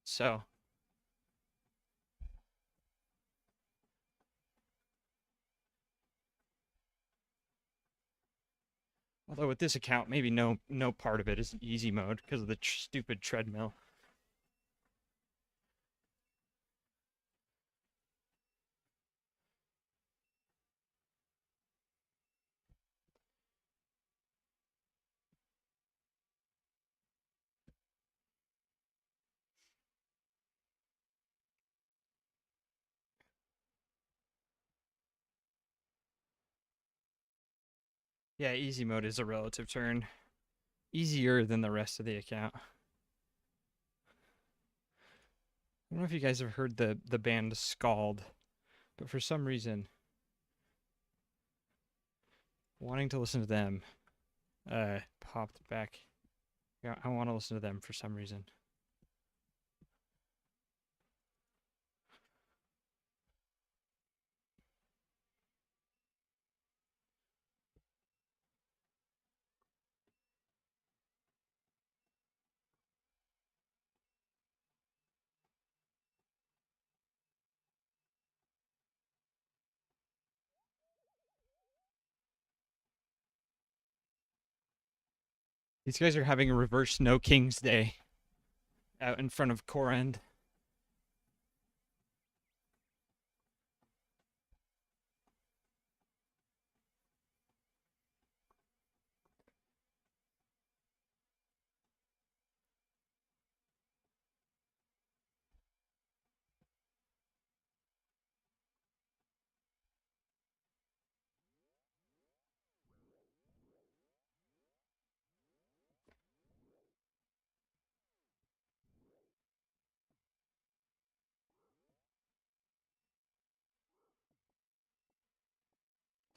So although with this account, maybe no part of it is easy mode because of the stupid treadmill. Yeah, easy mode is a relative term. Easier than the rest of the account. I don't know if you guys have heard the band Scald, but for some reason, wanting to listen to them popped back. Yeah, I want to listen to them for some reason. These guys are having a reverse No Kings Day out in front of Corend.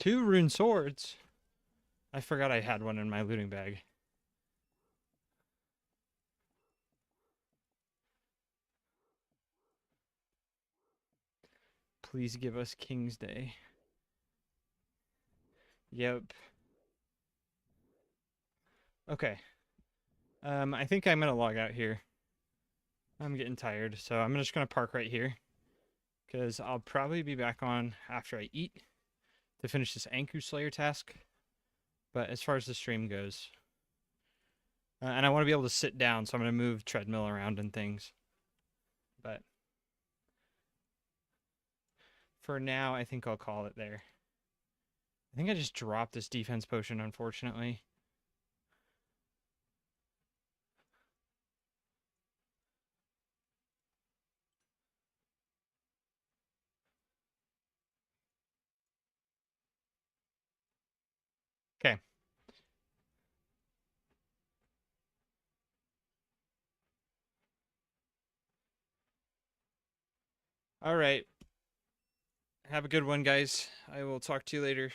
Two rune swords. I forgot I had one in my looting bag. Please give us King's Day. Yep. Okay. I think I'm gonna log out here. I'm getting tired, so I'm just gonna park right here because I'll probably be back on after I eat to finish this Anku Slayer task. But as far as the stream goes, and I want to be able to sit down, so I'm gonna move treadmill around and things. But for now, I think I'll call it there. I think I just dropped this defense potion, unfortunately. Okay. All right. Have a good one, guys. I will talk to you later.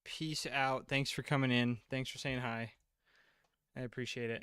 Peace out. Thanks for coming in. Thanks for saying hi. I appreciate it.